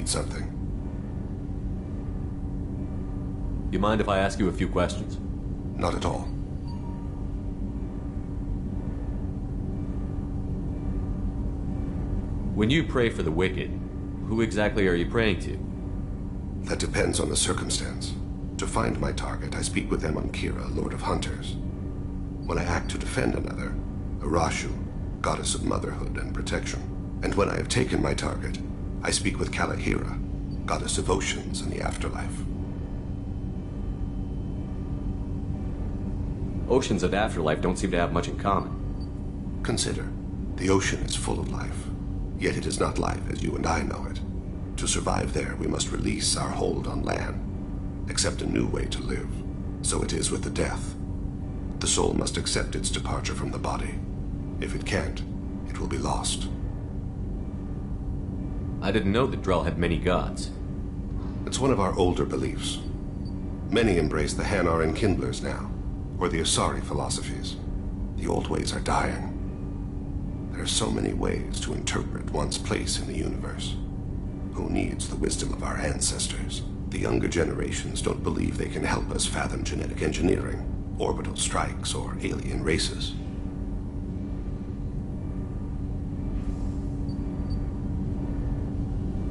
need something. You mind if I ask you a few questions? Not at all. When you pray for the wicked, who exactly are you praying to? That depends on the circumstance. To find my target, I speak with them on Kira, Lord of Hunters. When I act to defend another, Arashu, goddess of motherhood and protection. And when I have taken my target, I speak with Kalahira, goddess of oceans and the afterlife. Oceans and afterlife don't seem to have much in common. Consider, the ocean is full of life, yet it is not life as you and I know it. To survive there, we must release our hold on land, accept a new way to live. So it is with the death. The soul must accept its departure from the body. If it can't, it will be lost. I didn't know that Drell had many gods. It's one of our older beliefs. Many embrace the Hanar and Kindlers now, or the Asari philosophies. The old ways are dying. There are so many ways to interpret one's place in the universe. Who needs the wisdom of our ancestors? The younger generations don't believe they can help us fathom genetic engineering, orbital strikes, or alien races.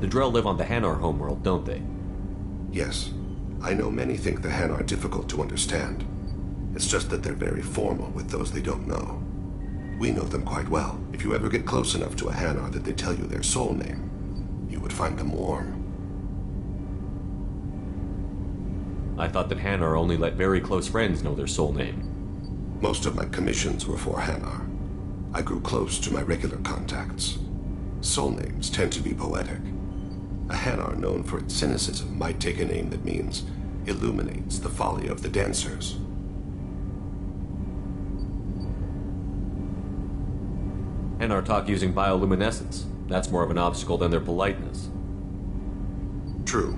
The Drell live on the Hanar homeworld, don't they? Yes. I know many think the Hanar are difficult to understand. It's just that they're very formal with those they don't know. We know them quite well. If you ever get close enough to a Hanar that they tell you their soul name, you would find them warm. I thought that Hanar only let very close friends know their soul name. Most of my commissions were for Hanar. I grew close to my regular contacts. Soul names tend to be poetic. A Hanar known for its cynicism might take a name that means illuminates the folly of the dancers. Hanar talk using bioluminescence. That's more of an obstacle than their politeness. True.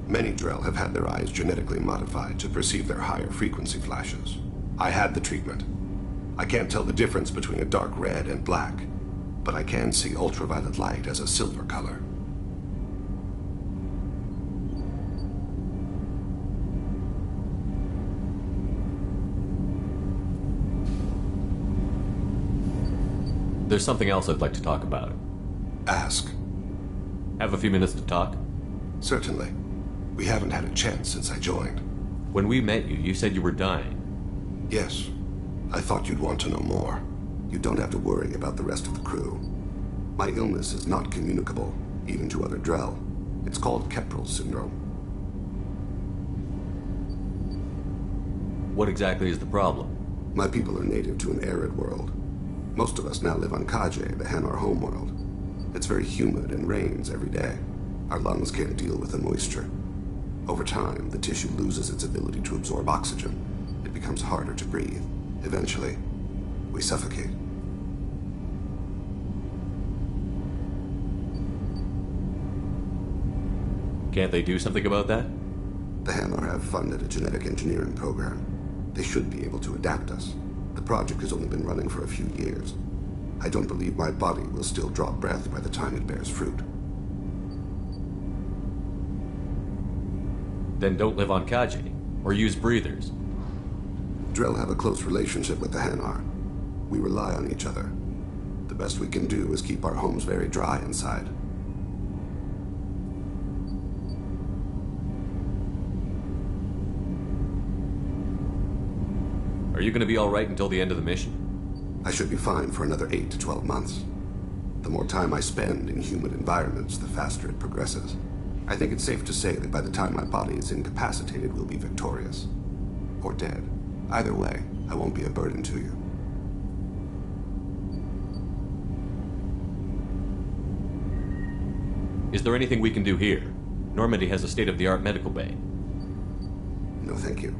Many Drell have had their eyes genetically modified to perceive their higher frequency flashes. I had the treatment. I can't tell the difference between a dark red and black, but I can see ultraviolet light as a silver color. There's something else I'd like to talk about. Ask. Have a few minutes to talk? Certainly. We haven't had a chance since I joined. When we met you, you said you were dying. Yes. I thought you'd want to know more. You don't have to worry about the rest of the crew. My illness is not communicable, even to other Drell. It's called Kepral syndrome. What exactly is the problem? My people are native to an arid world. Most of us now live on Kaje, the Hanar homeworld. It's very humid and rains every day. Our lungs can't deal with the moisture. Over time, the tissue loses its ability to absorb oxygen. It becomes harder to breathe. Eventually, we suffocate. Can't they do something about that? The Hanar have funded a genetic engineering program. They should be able to adapt us. The project has only been running for a few years. I don't believe my body will still draw breath by the time it bears fruit. Then don't live on Kaji, or use breathers. Drell have a close relationship with the Hanar. We rely on each other. The best we can do is keep our homes very dry inside. Are you going to be all right until the end of the mission? I should be fine for another 8 to 12 months. The more time I spend in humid environments, the faster it progresses. I think it's safe to say that by the time my body is incapacitated, we'll be victorious. Or dead. Either way, I won't be a burden to you. Is there anything we can do here? Normandy has a state-of-the-art medical bay. No, thank you.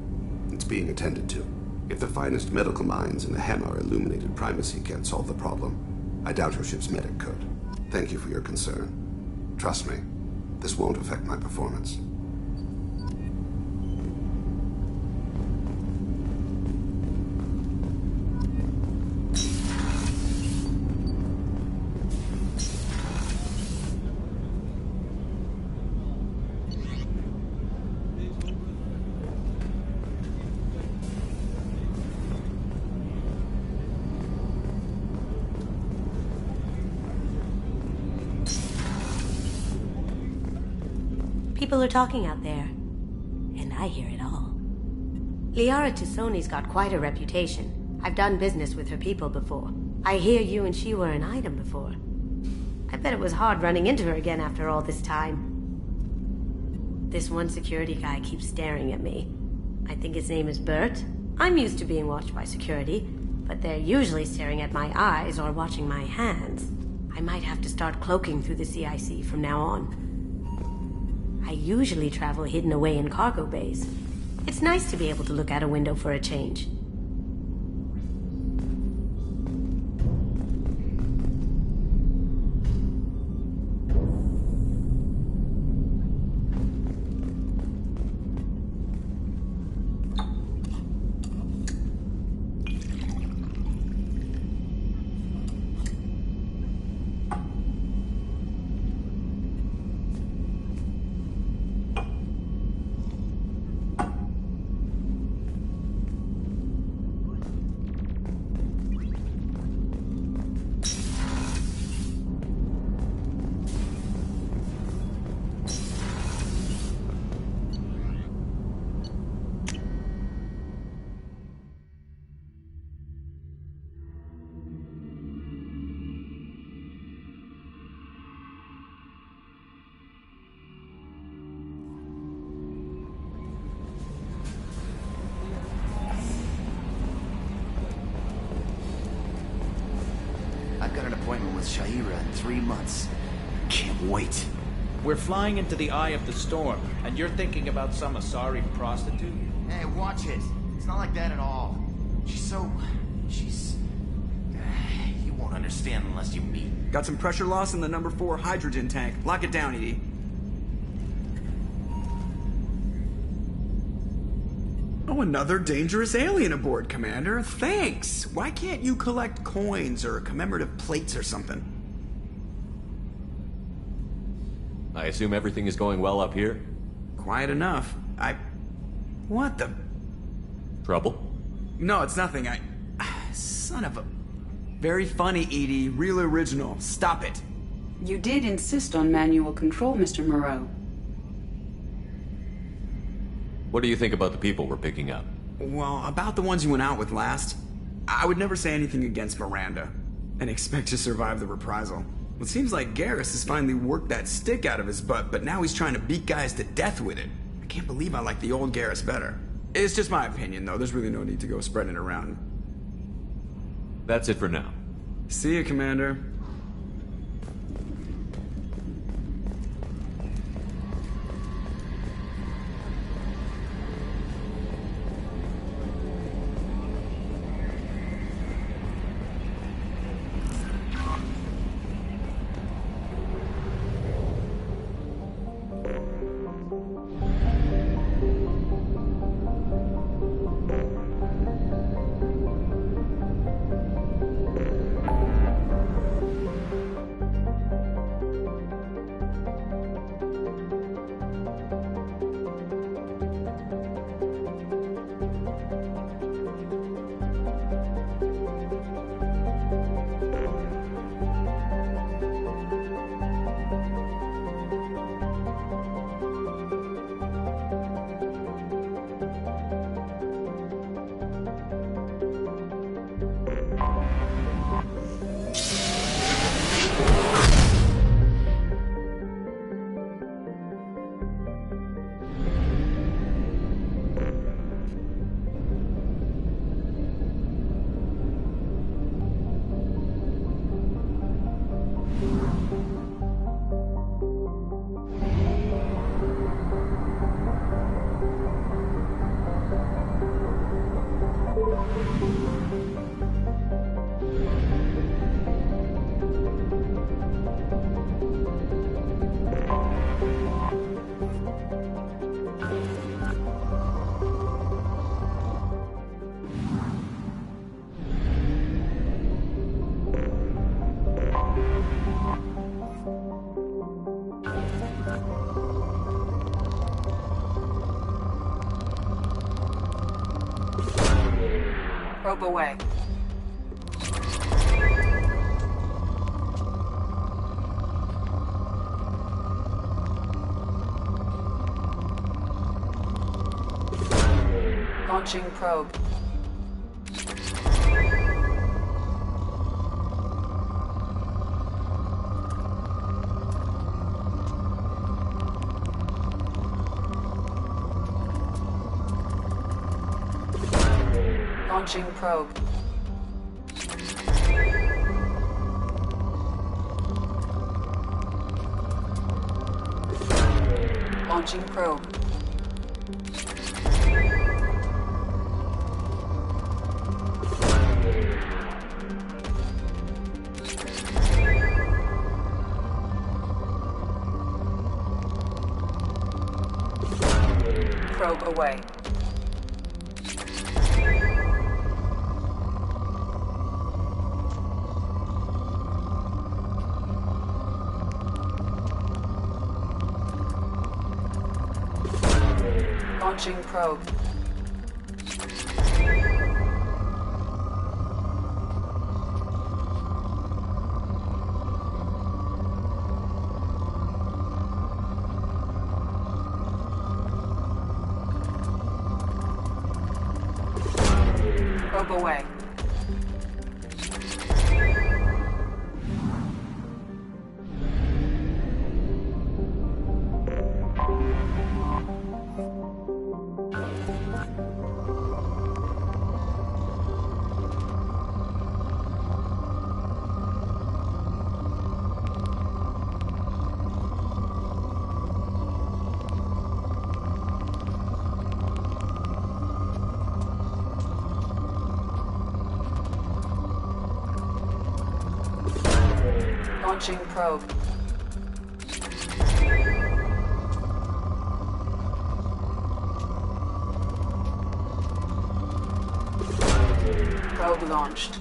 It's being attended to. If the finest medical minds in the Hanar illuminated primacy can't solve the problem, I doubt your ship's medic could. Thank you for your concern. Trust me, this won't affect my performance. People are talking out there, and I hear it all. Liara T'Soni's got quite a reputation. I've done business with her people before. I hear you and she were an item before. I bet it was hard running into her again after all this time. This one security guy keeps staring at me. I think his name is Bert. I'm used to being watched by security, but they're usually staring at my eyes or watching my hands. I might have to start cloaking through the CIC from now on. I usually travel hidden away in cargo bays. It's nice to be able to look out a window for a change. I've got an appointment with Sha'ira in 3 months. Can't wait. We're flying into the eye of the storm, and you're thinking about some Asari prostitute? Hey, watch it. It's not like that at all. She's... You won't understand unless you meet. Got some pressure loss in the number 4 hydrogen tank. Lock it down, Edie. Oh, another dangerous alien aboard, Commander. Thanks. Why can't you collect coins or commemorative plates or something? I assume everything is going well up here? Quiet enough. What the... Trouble? No, it's nothing. Son of a... Very funny, Edie. Real original. Stop it. You did insist on manual control, Mr. Moreau. What do you think about the people we're picking up? Well, about the ones you went out with last, I would never say anything against Miranda and expect to survive the reprisal. Well, it seems like Garrus has finally worked that stick out of his butt, but now he's trying to beat guys to death with it. I can't believe I like the old Garrus better. It's just my opinion, though. There's really no need to go spreading it around. That's it for now. See you, Commander. Probe away. Launching probe. Launching probe. Launching probe. Probe away. Launching probe. Probe away. Launching probe. Probe launched.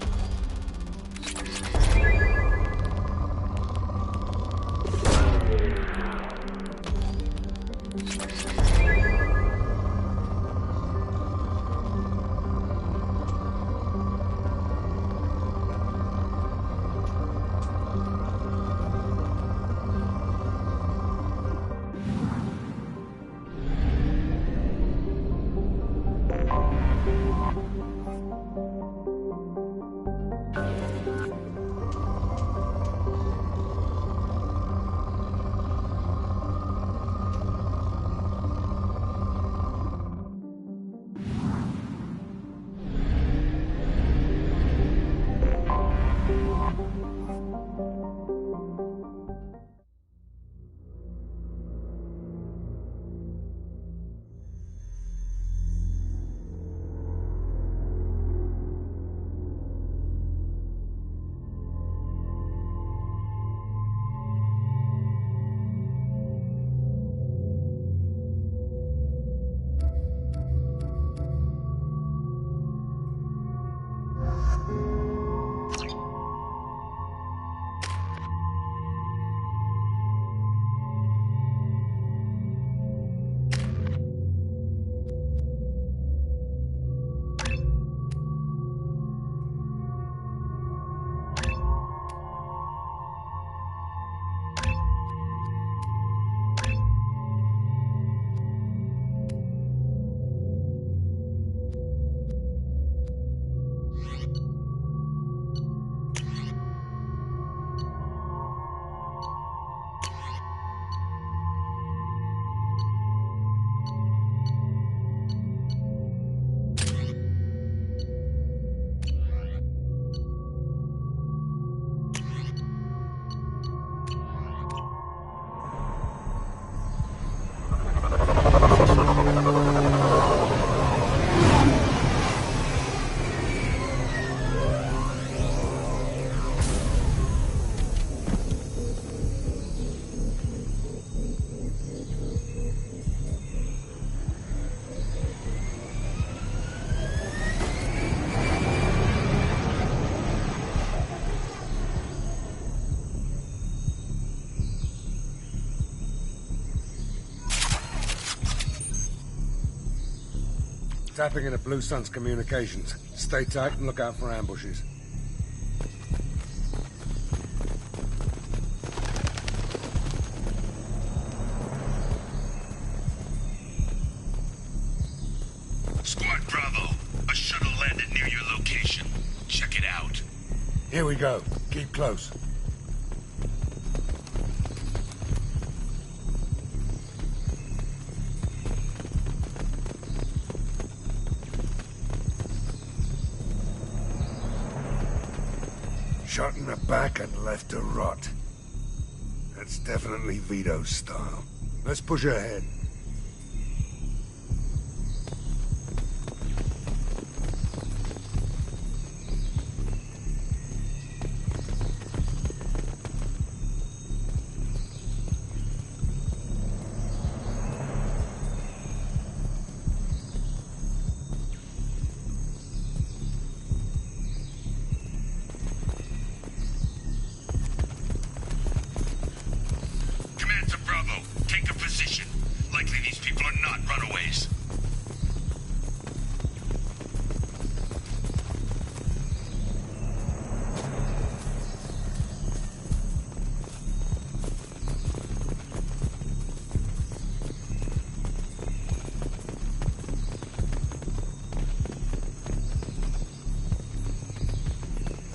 Tapping into Blue Sun's communications. Stay tight and look out for ambushes. Squad Bravo Here we go. Keep close. Shot in the back and left to rot. That's definitely Vito's style. Let's push ahead. Command to Bravo. Take a position. Likely these people are not runaways.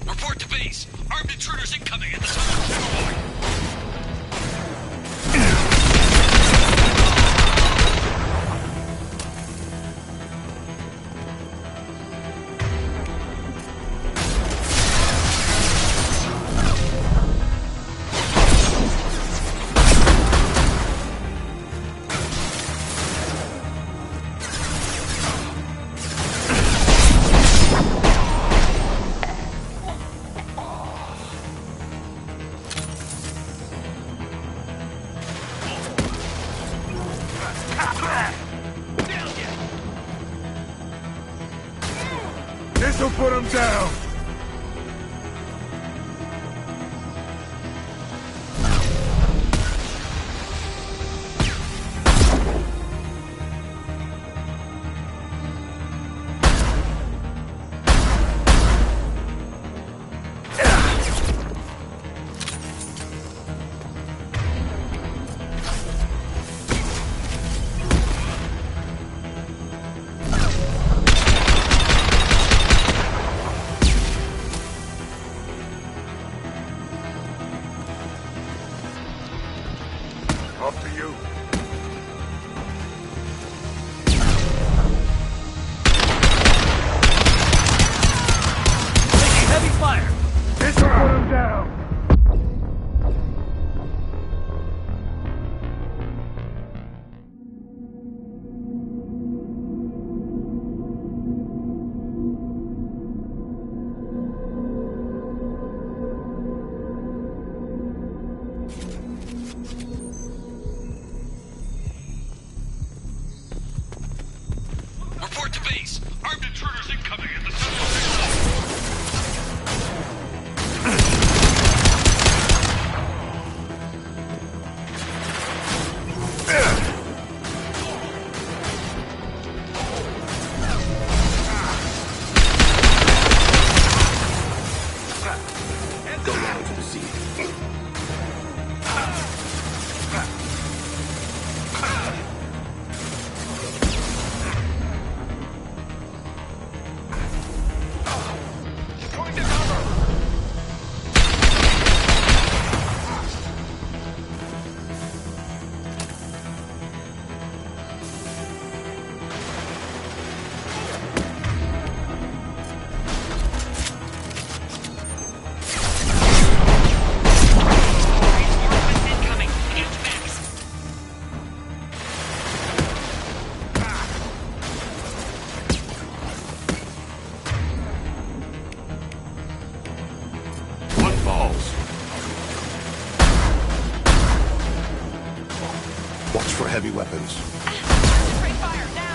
Report to base. Armed intruders incoming at the tunnel checkpoint. This'll put them down. Up to you. Taking heavy fire! This'll put them down. Report to base. Armed intruders incoming at the tunnel checkpoint. Go down to the sea. Going to cover. Reinforcements incoming. Use mix. What balls? Watch for heavy weapons. Straight fire now.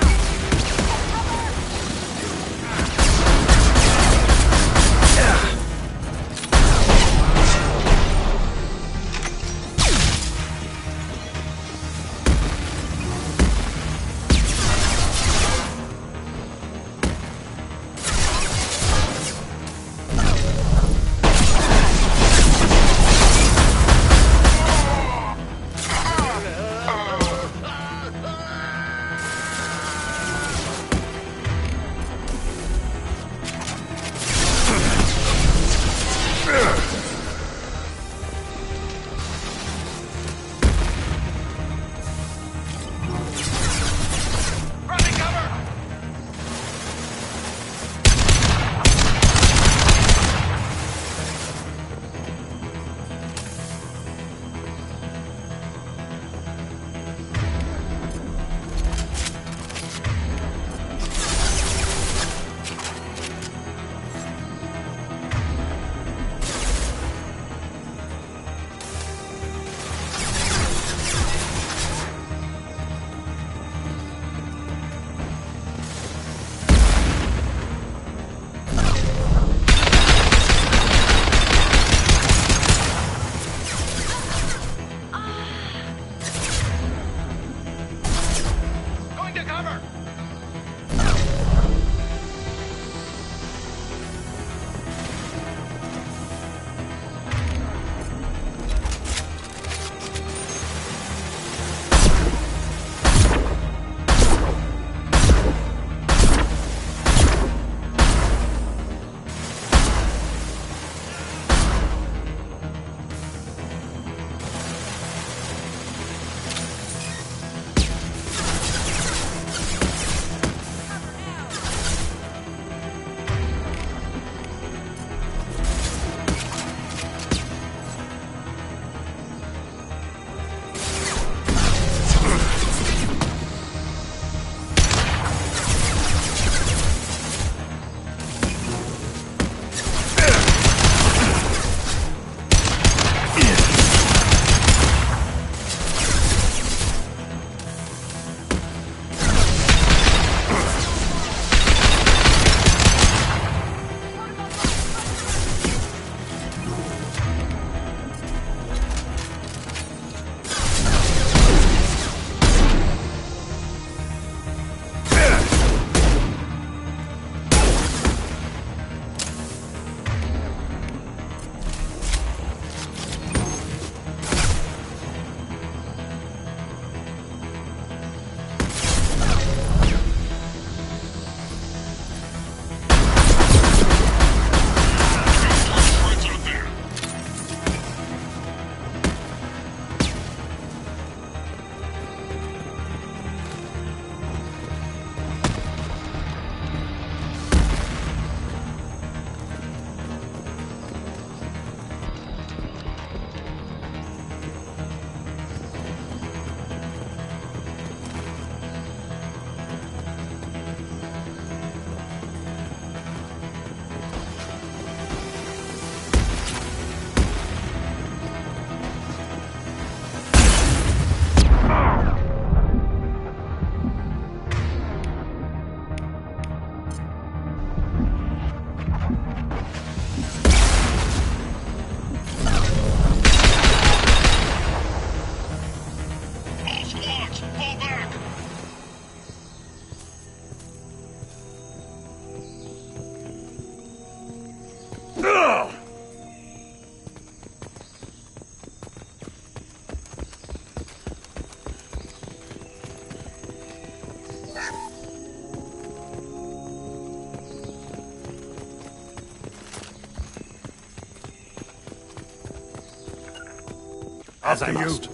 As I After you. must.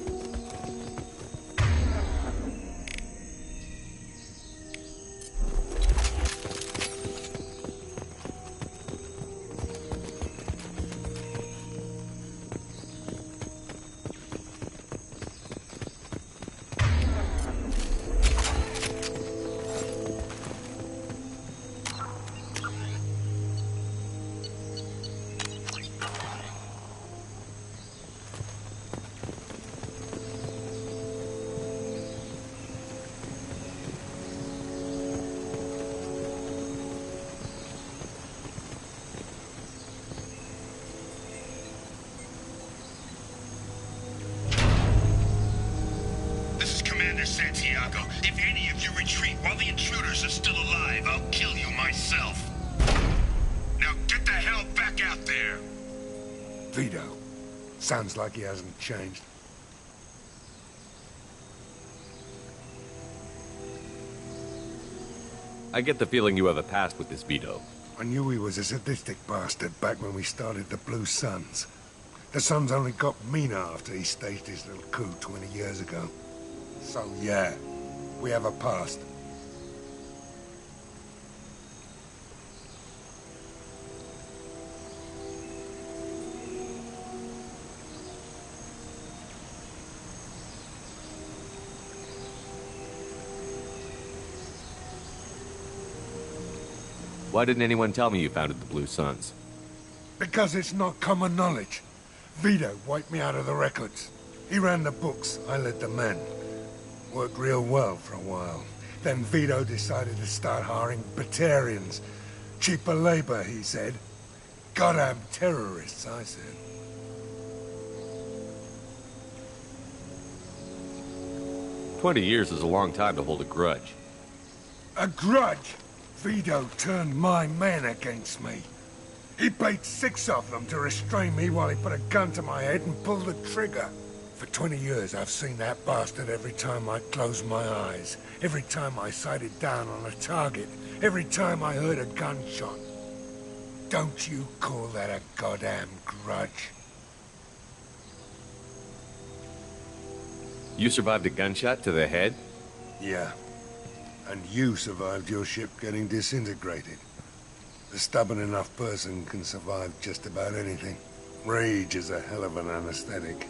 This is Commander Santiago. If any of you retreat while the intruders are still alive, I'll kill you myself. Now get the hell back out there! Vito. Sounds like he hasn't changed. I get the feeling you have a past with this Vito. I knew he was a sadistic bastard back when we started the Blue Suns. The Suns only got meaner after he staged his little coup 20 years ago. So yeah, we have a past. Why didn't anyone tell me you founded the Blue Suns? Because it's not common knowledge. Vito wiped me out of the records. He ran the books, I led the men. Worked real well for a while. Then Vito decided to start hiring Batarians. Cheaper labor, he said. Goddamn terrorists, I said. "20 years is a long time to hold a grudge. A grudge? Vito turned my men against me. He paid 6 of them to restrain me while he put a gun to my head and pulled the trigger. For 20 years, I've seen that bastard every time I closed my eyes. Every time I sighted down on a target. Every time I heard a gunshot. Don't you call that a goddamn grudge? You survived a gunshot to the head? Yeah. And you survived your ship getting disintegrated. A stubborn enough person can survive just about anything. Rage is a hell of an anesthetic.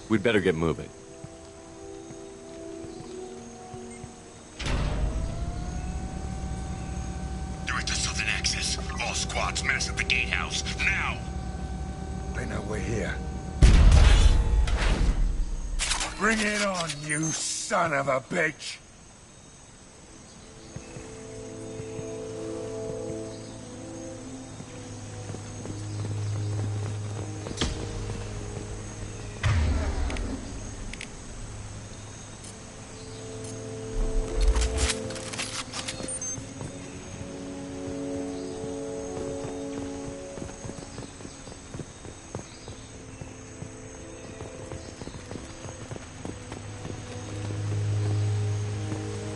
We'd better get moving. They're at the southern axis. All squads mass at the gatehouse. Now! They know we're here. Bring it on, you son of a bitch!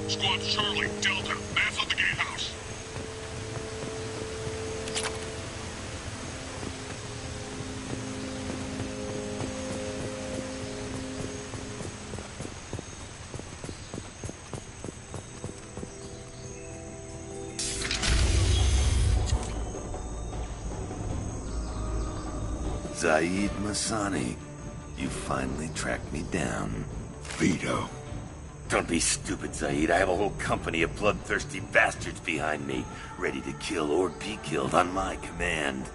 Squad Charlie, Delta, mass at the gatehouse. Zaid Masani, you finally tracked me down. Vito. Don't be stupid, Zaid. I have a whole company of bloodthirsty bastards behind me, ready to kill or be killed on my command.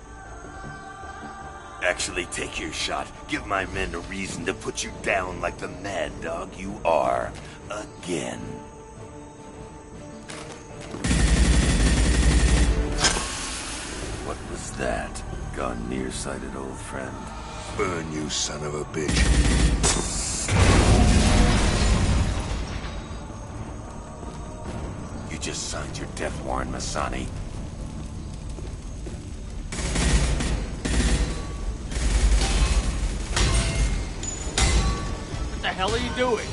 Actually, take your shot. Give my men a reason to put you down like the mad dog you are. Again. What was that? Gone nearsighted, old friend. Burn, you son of a bitch. You just signed your death warrant, Masani. What the hell are you doing?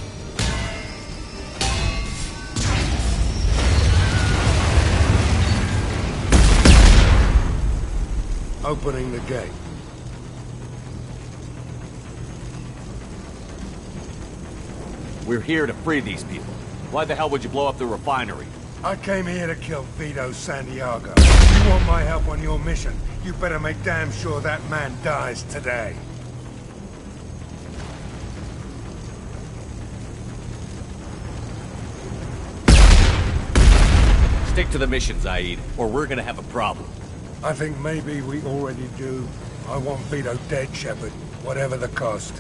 opening the gate. We're here to free these people. Why the hell would you blow up the refinery? I came here to kill Vito Santiago. If you want my help on your mission, you better make damn sure that man dies today. Stick to the mission, Zaid, or we're gonna have a problem. I think maybe we already do. I want Vito dead, Shepard, whatever the cost.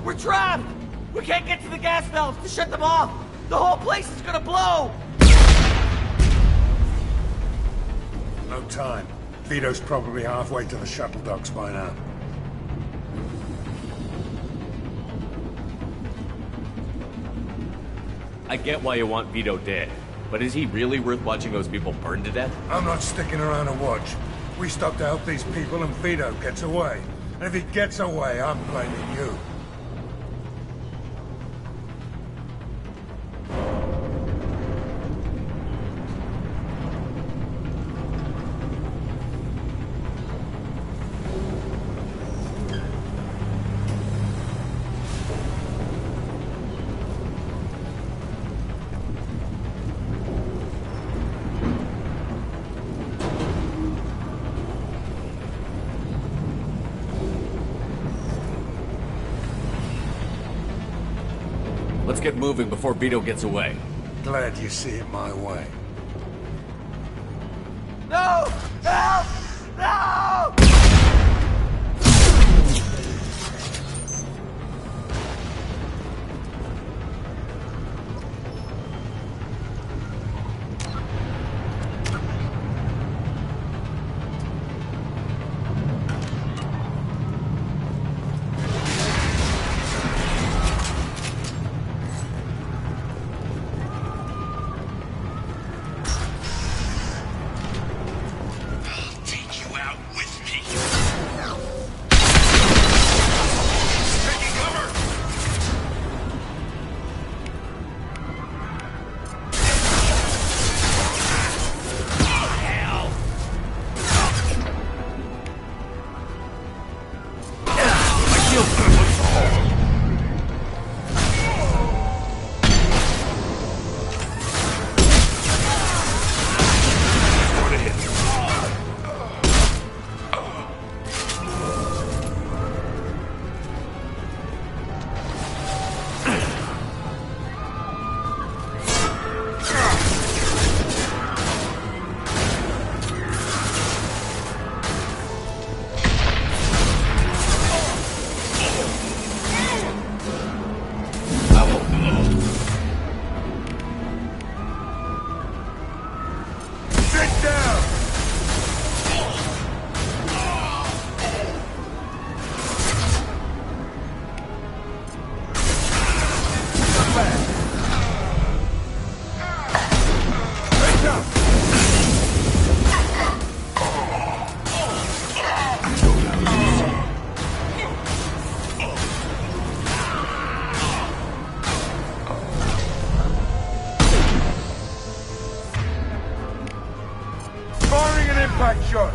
We're trapped! We can't get to the gas valves to shut them off! The whole place is gonna blow! No time. Vito's probably halfway to the shuttle docks by now. I get why you want Vito dead, but is he really worth watching those people burn to death? I'm not sticking around to watch. We stop to help these people and Vito gets away. And if he gets away, I'm blaming you. Let's get moving before Vito gets away. Glad you see it my way. No! Help! No! Impact shot.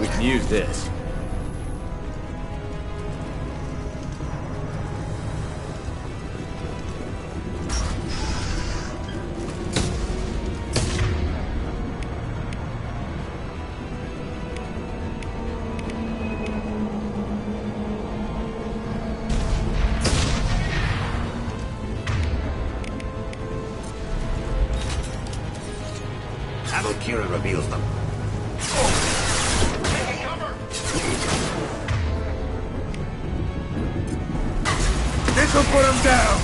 We can use this. Kira reveals them. This'll put him down!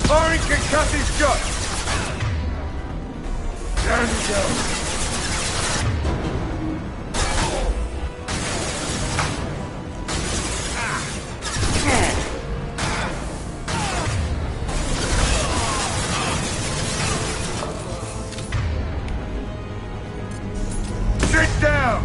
Orin can cut his guts! Down he goes. Sit down!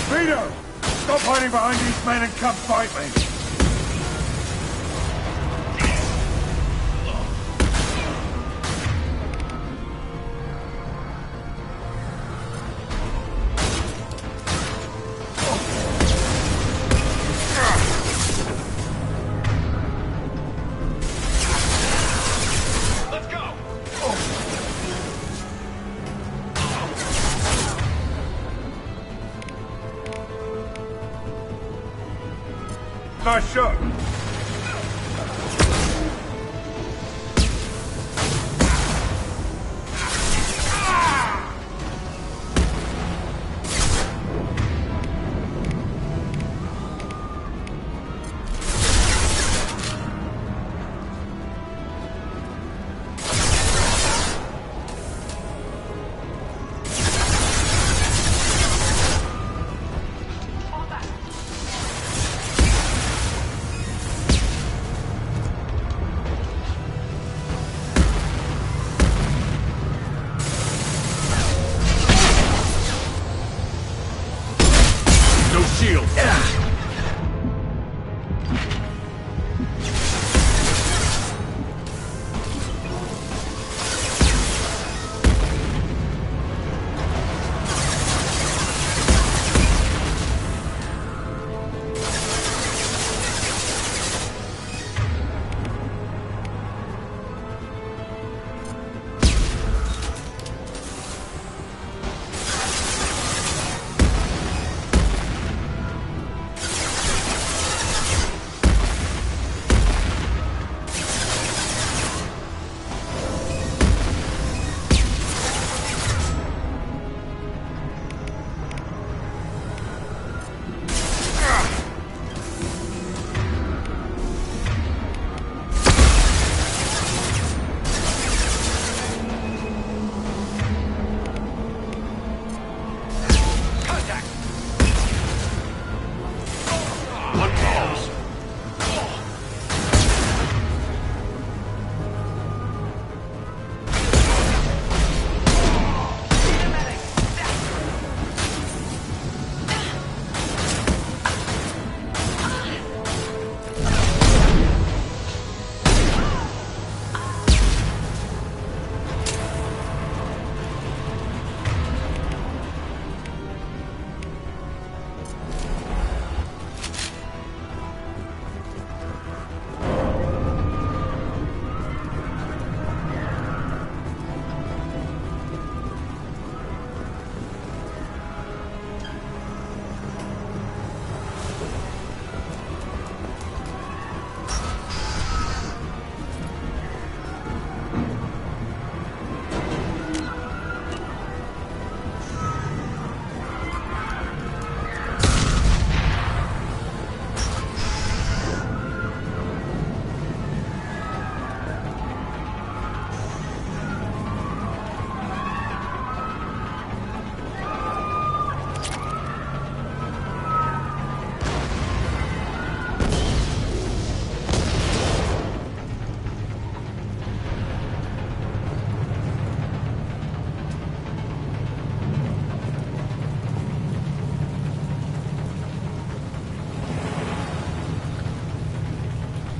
Vito! Stop hiding behind these men and come fight me! Nice shot.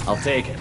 I'll take it.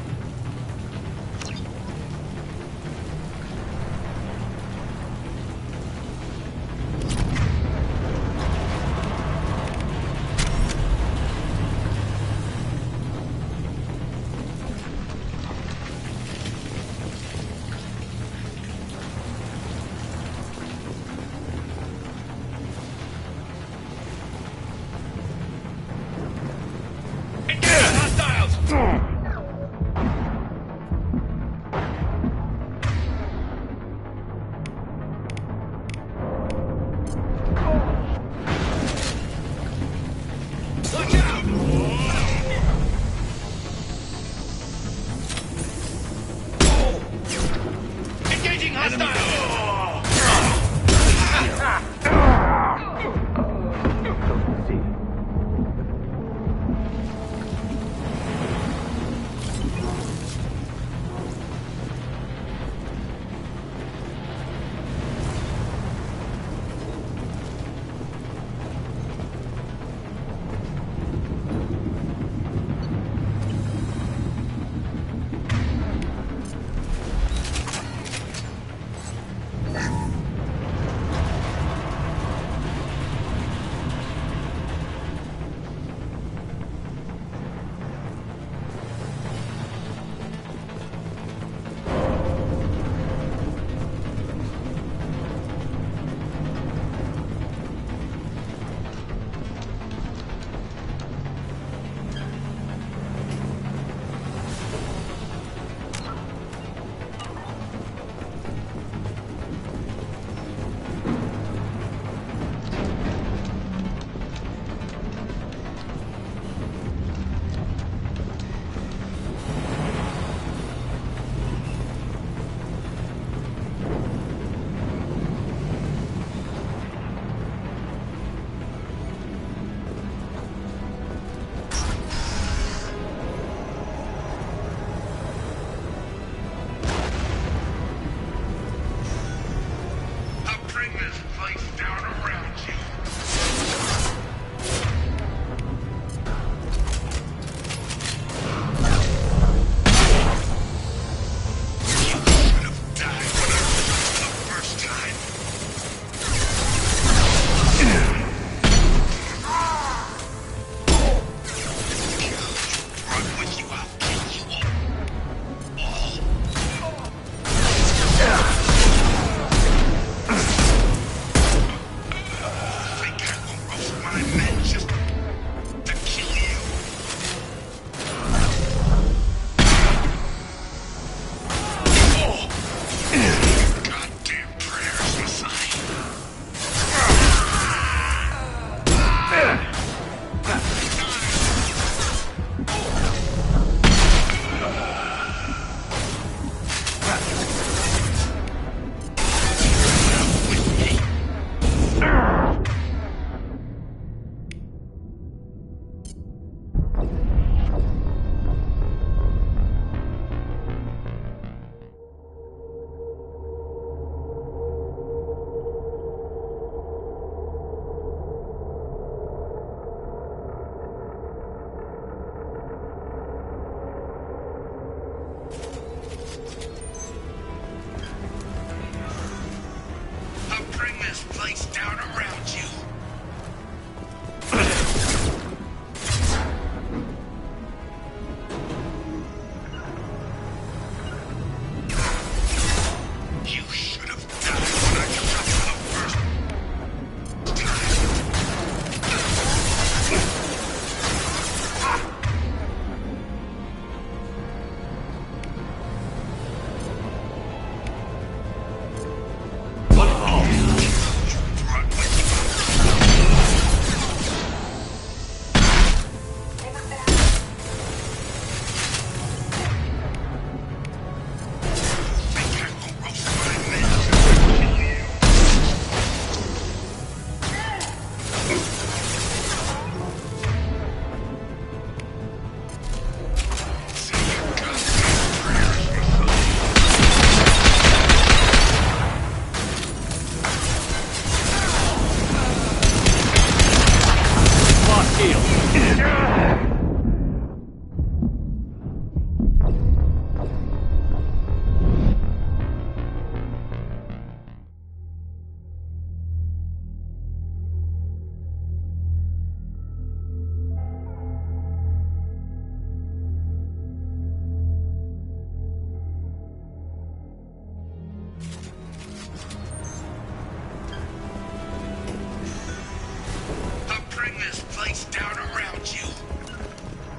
place down around you.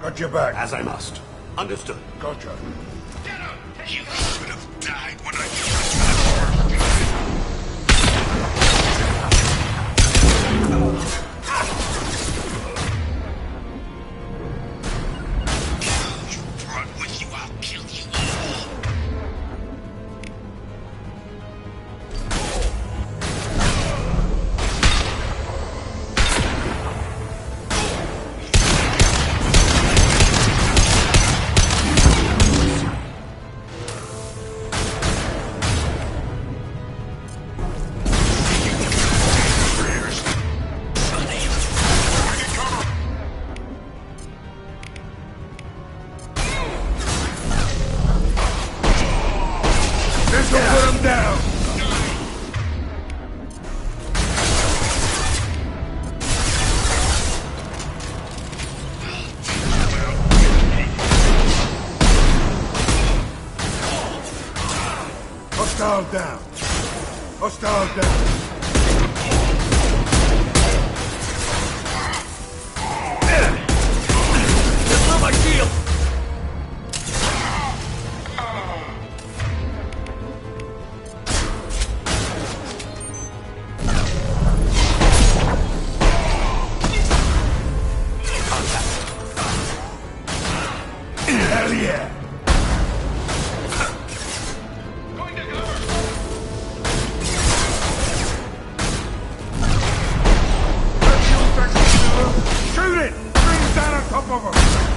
Got your back. As I must. Understood. Gotcha. You should have died when I shot you in the You brought with you, I'll kill you all. This'll put him down. Hostile down. Hostile down. Just for my shield! Hell yeah. Shoot it! Bring it down on top of him!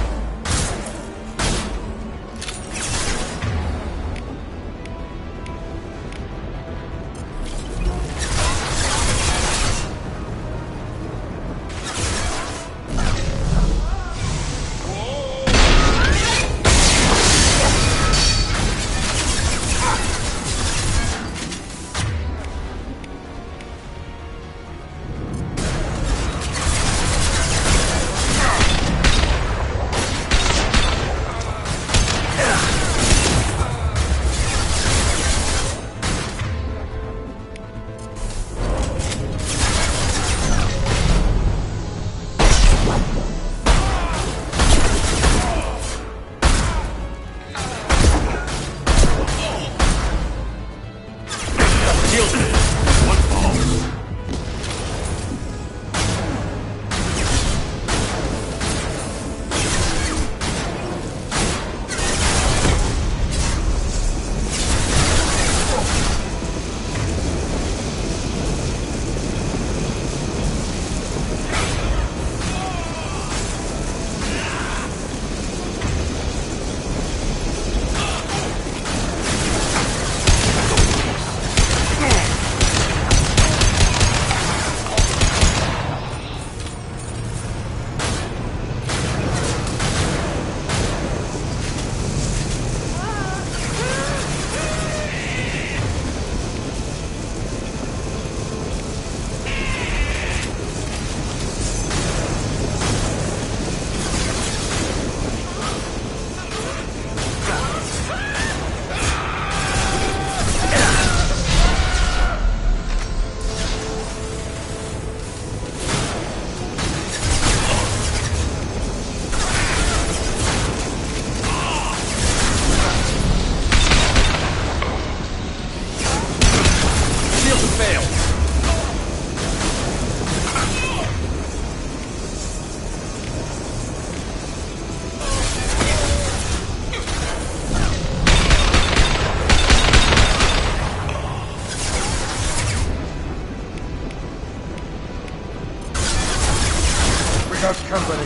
got company.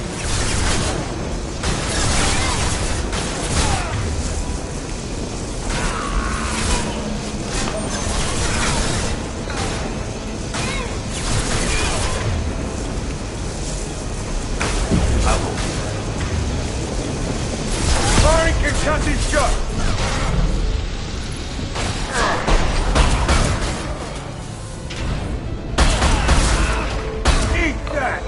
Firing concussive shot! Eat that!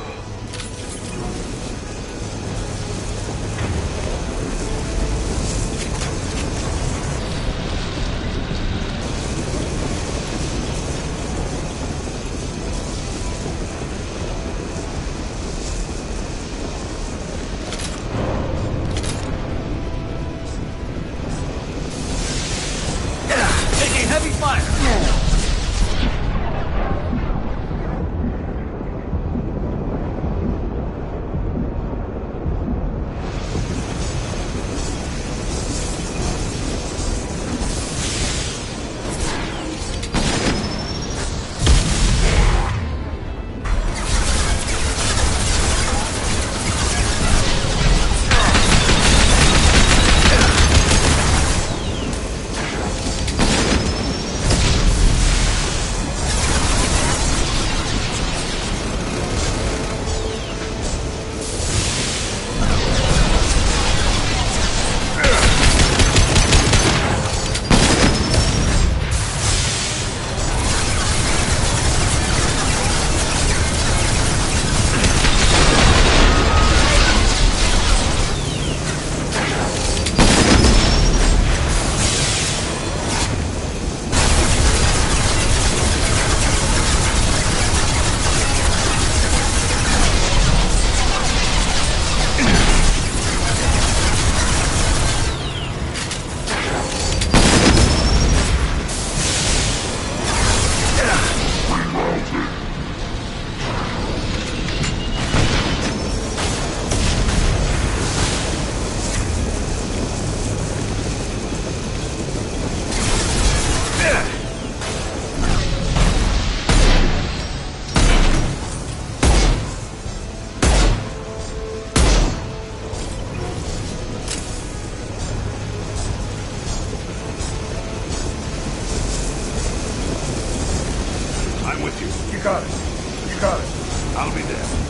with you. You got it. You got it. I'll be there.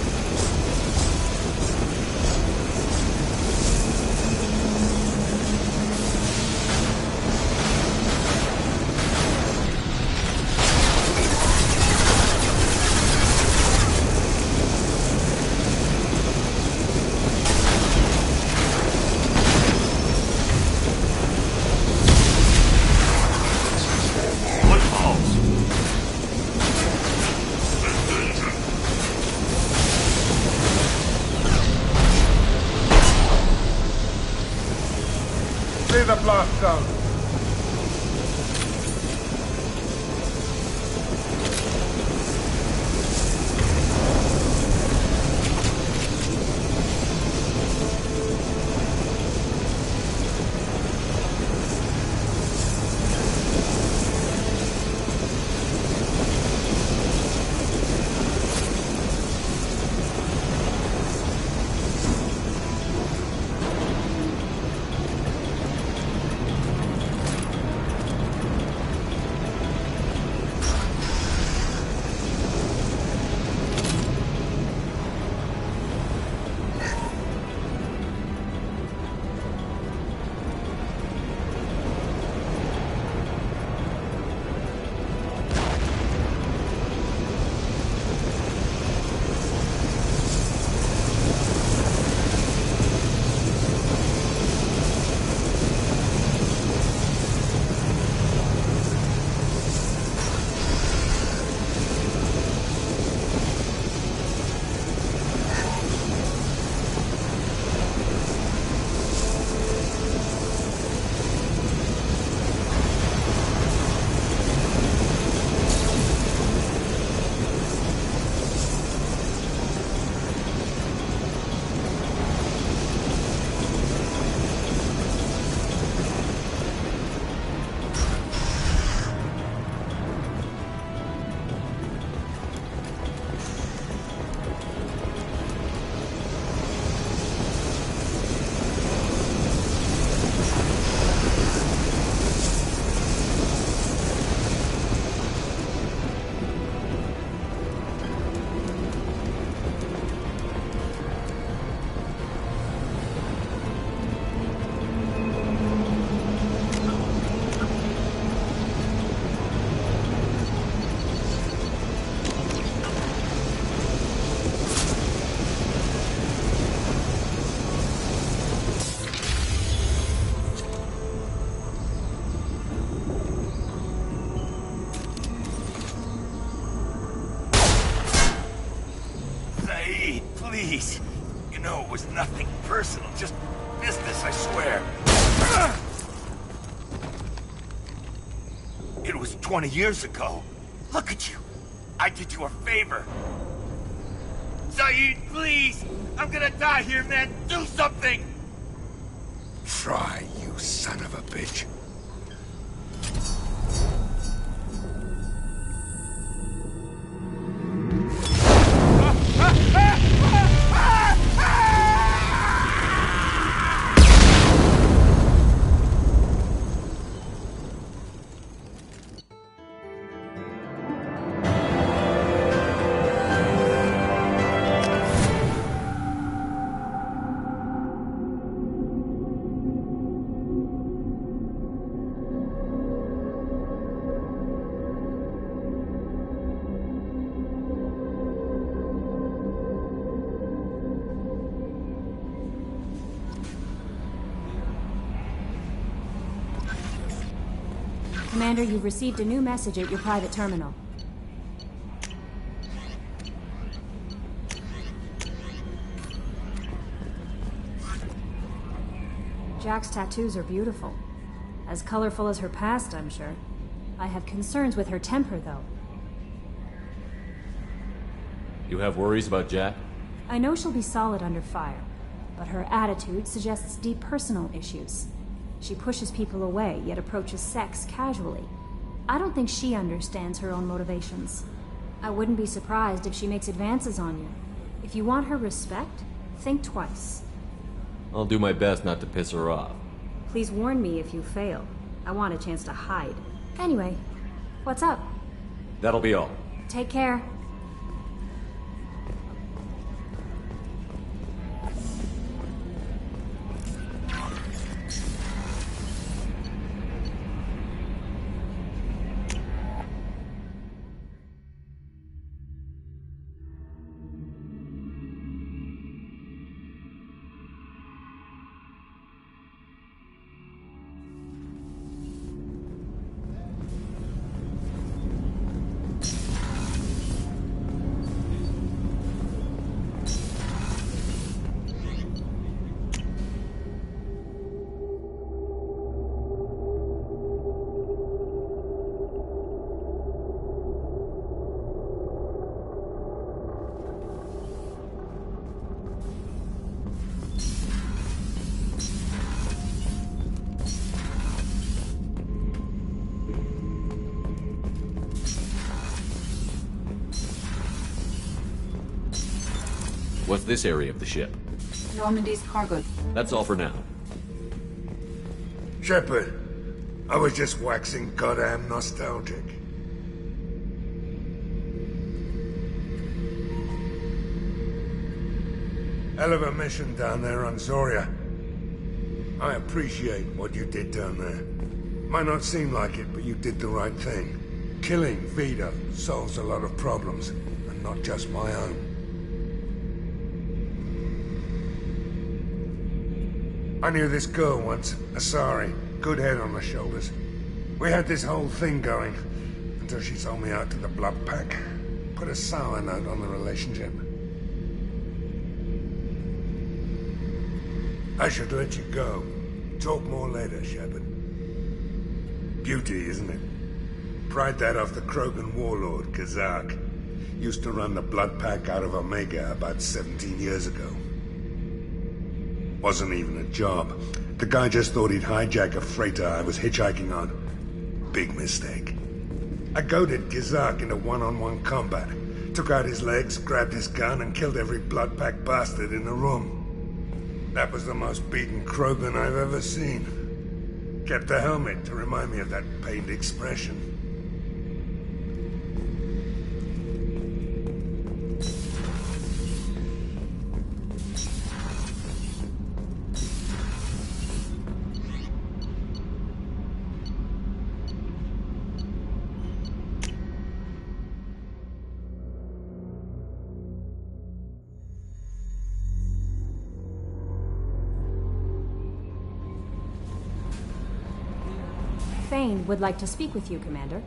The blast zone. Please. You know it was nothing personal, just business, I swear. It was 20 years ago. Look at you. I did you a favor. Saeed, please! I'm gonna die here, man! Do something! Try, you son of a bitch. Commander, you've received a new message at your private terminal. Jack's tattoos are beautiful. As colorful as her past, I'm sure. I have concerns with her temper, though. You have worries about Jack? I know she'll be solid under fire, but her attitude suggests deep personal issues. She pushes people away, yet approaches sex casually. I don't think she understands her own motivations. I wouldn't be surprised if she makes advances on you. If you want her respect, think twice. I'll do my best not to piss her off. Please warn me if you fail. I want a chance to hide. Anyway, what's up? That'll be all. Take care. What's this area of the ship? Normandy's cargo. That's all for now. Shepard, I was just waxing goddamn nostalgic. Hell of a mission down there on Zoria. I appreciate what you did down there. Might not seem like it, but you did the right thing. Killing Vito solves a lot of problems, and not just my own. I knew this girl once, Asari. Good head on her shoulders. We had this whole thing going, until she sold me out to the Blood Pack. Put a sour note on the relationship. I should let you go. Talk more later, Shepard. Beauty, isn't it? Pried that off the Krogan warlord, Kazak. Used to run the Blood Pack out of Omega about 17 years ago. Wasn't even a job. The guy just thought he'd hijack a freighter I was hitchhiking on. Big mistake. I goaded Kazak into one-on-one combat. Took out his legs, grabbed his gun, and killed every Blood Pack bastard in the room. That was the most beaten Krogan I've ever seen. Kept a helmet to remind me of that pained expression. Thane would like to speak with you, Commander.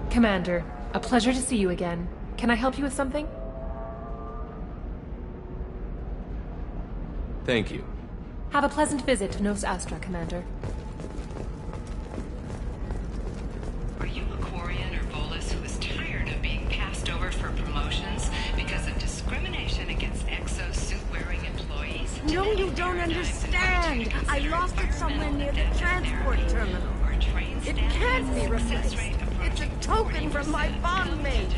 Commander, a pleasure to see you again. Can I help you with something? Thank you. Have a pleasant visit to Nos Astra, Commander. Are you a Quarian or Volus who is tired of being passed over for promotions because of discrimination against exo suit-wearing employees? No, you don't understand. I lost it somewhere near the transport terminal. It can't be replaced. It's a token from my bondmate.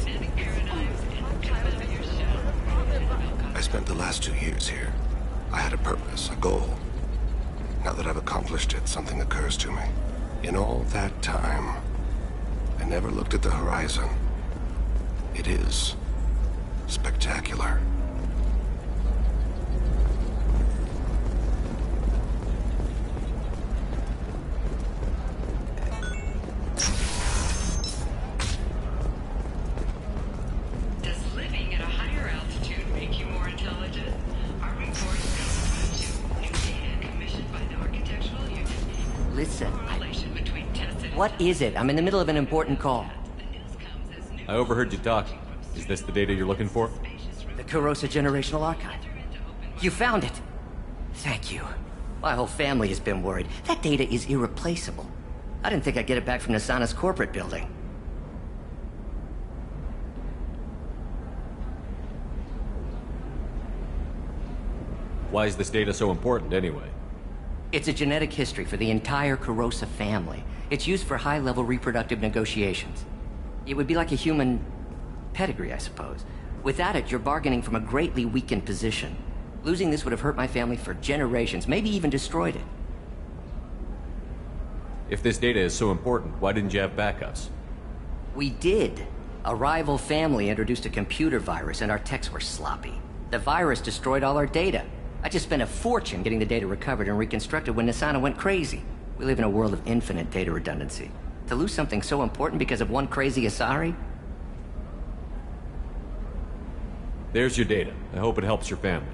I spent the last 2 years here. I had a purpose, a goal. Now that I've accomplished it, something occurs to me. In all that time, I never looked at the horizon. It is spectacular. Does living at a higher altitude make you more intelligent? Our report goes to new data commissioned by the Architectural Union. Listen, what is it? I'm in the middle of an important call. I overheard you talking. Is this the data you're looking for? The Kurosa Generational Archive. You found it. Thank you. My whole family has been worried. That data is irreplaceable. I didn't think I'd get it back from Nasana's corporate building. Why is this data so important, anyway? It's a genetic history for the entire Kurosa family. It's used for high-level reproductive negotiations. It would be like a human pedigree, I suppose. Without it, you're bargaining from a greatly weakened position. Losing this would have hurt my family for generations, maybe even destroyed it. If this data is so important, why didn't you have backups? We did. A rival family introduced a computer virus, and our techs were sloppy. The virus destroyed all our data. I just spent a fortune getting the data recovered and reconstructed when Nasana went crazy. We live in a world of infinite data redundancy. To lose something so important because of one crazy Asari? There's your data. I hope it helps your family.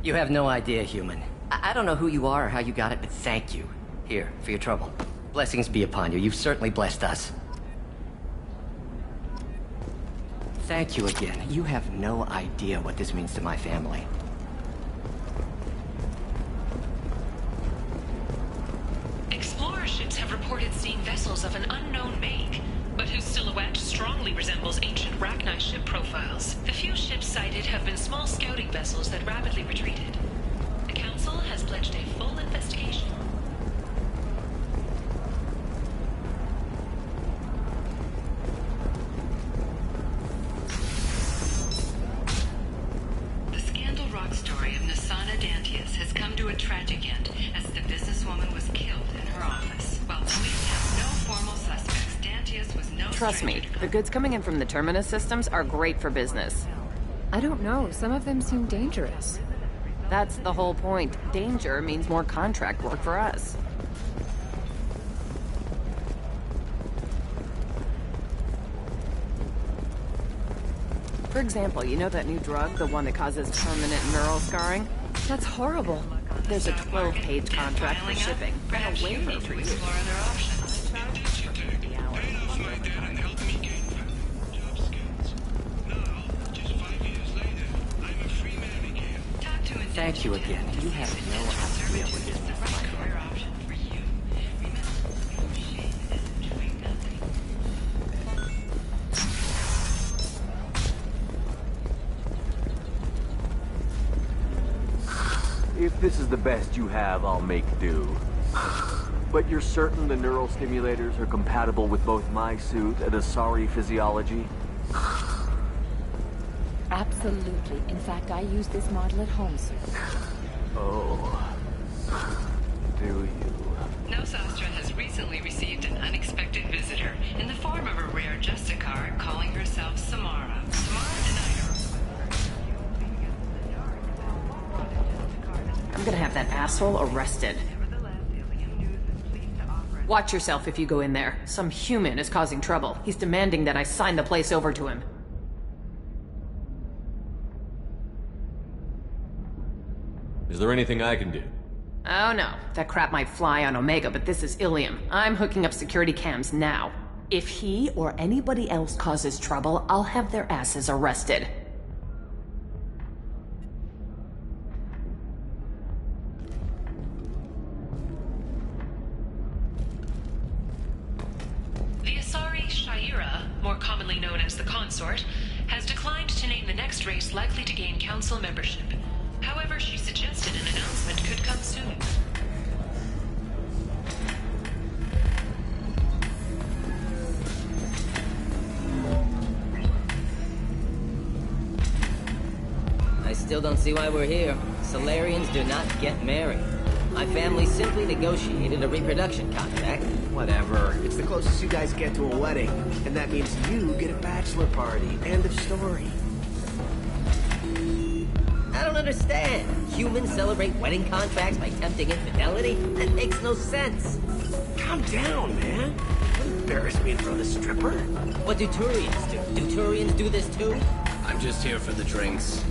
You have no idea, human. I don't know who you are or how you got it, but thank you. Here, for your trouble. Blessings be upon you. You've certainly blessed us. Thank you again. You have no idea what this means to my family. Explorer ships have reported seeing vessels of an unknown make, but whose silhouette strongly resembles ancient Rachni ship profiles. The few ships sighted have been small scouting vessels that rapidly retreated. The Council has pledged a full investigation. The Scandal Rock story of Nasana Dantius has come to a tragic end as the businesswoman was killed in her office. While police have no formal suspects, Dantius was no Trust me, the goods coming in from the Terminus systems are great for business. I don't know. Some of them seem dangerous. That's the whole point. Danger means more contract work for us. For example, you know that new drug, the one that causes permanent neural scarring? That's horrible. There's a 12-page contract for shipping. And a waiver for you. Thank you again. You have no idea what this means to my family. If this is the best you have, I'll make do. But you're certain the neural stimulators are compatible with both my suit and Asari physiology? Absolutely. In fact, I use this model at home, sir. Oh. Do you? Nosastra has recently received an unexpected visitor in the form of a rare Justicar calling herself Samara. Samara denied her. I'm gonna have that asshole arrested. Watch yourself if you go in there. Some human is causing trouble. He's demanding that I sign the place over to him. Is there anything I can do? Oh no, that crap might fly on Omega, but this is Ilium. I'm hooking up security cams now. If he or anybody else causes trouble, I'll have their asses arrested. The Asari more commonly known as the Consort, has declined to name the next race likely to gain council membership. However, she suggested an announcement could come soon. I still don't see why we're here. Salarians do not get married. My family simply negotiated a reproduction contract. Whatever. It's the closest you guys get to a wedding. And that means you get a bachelor party. End of story. I don't understand. Humans celebrate wedding contracts by tempting infidelity? That makes no sense. Calm down, man. Don't embarrass me in front of the stripper. What do Turians do? Do Turians do this too? I'm just here for the drinks.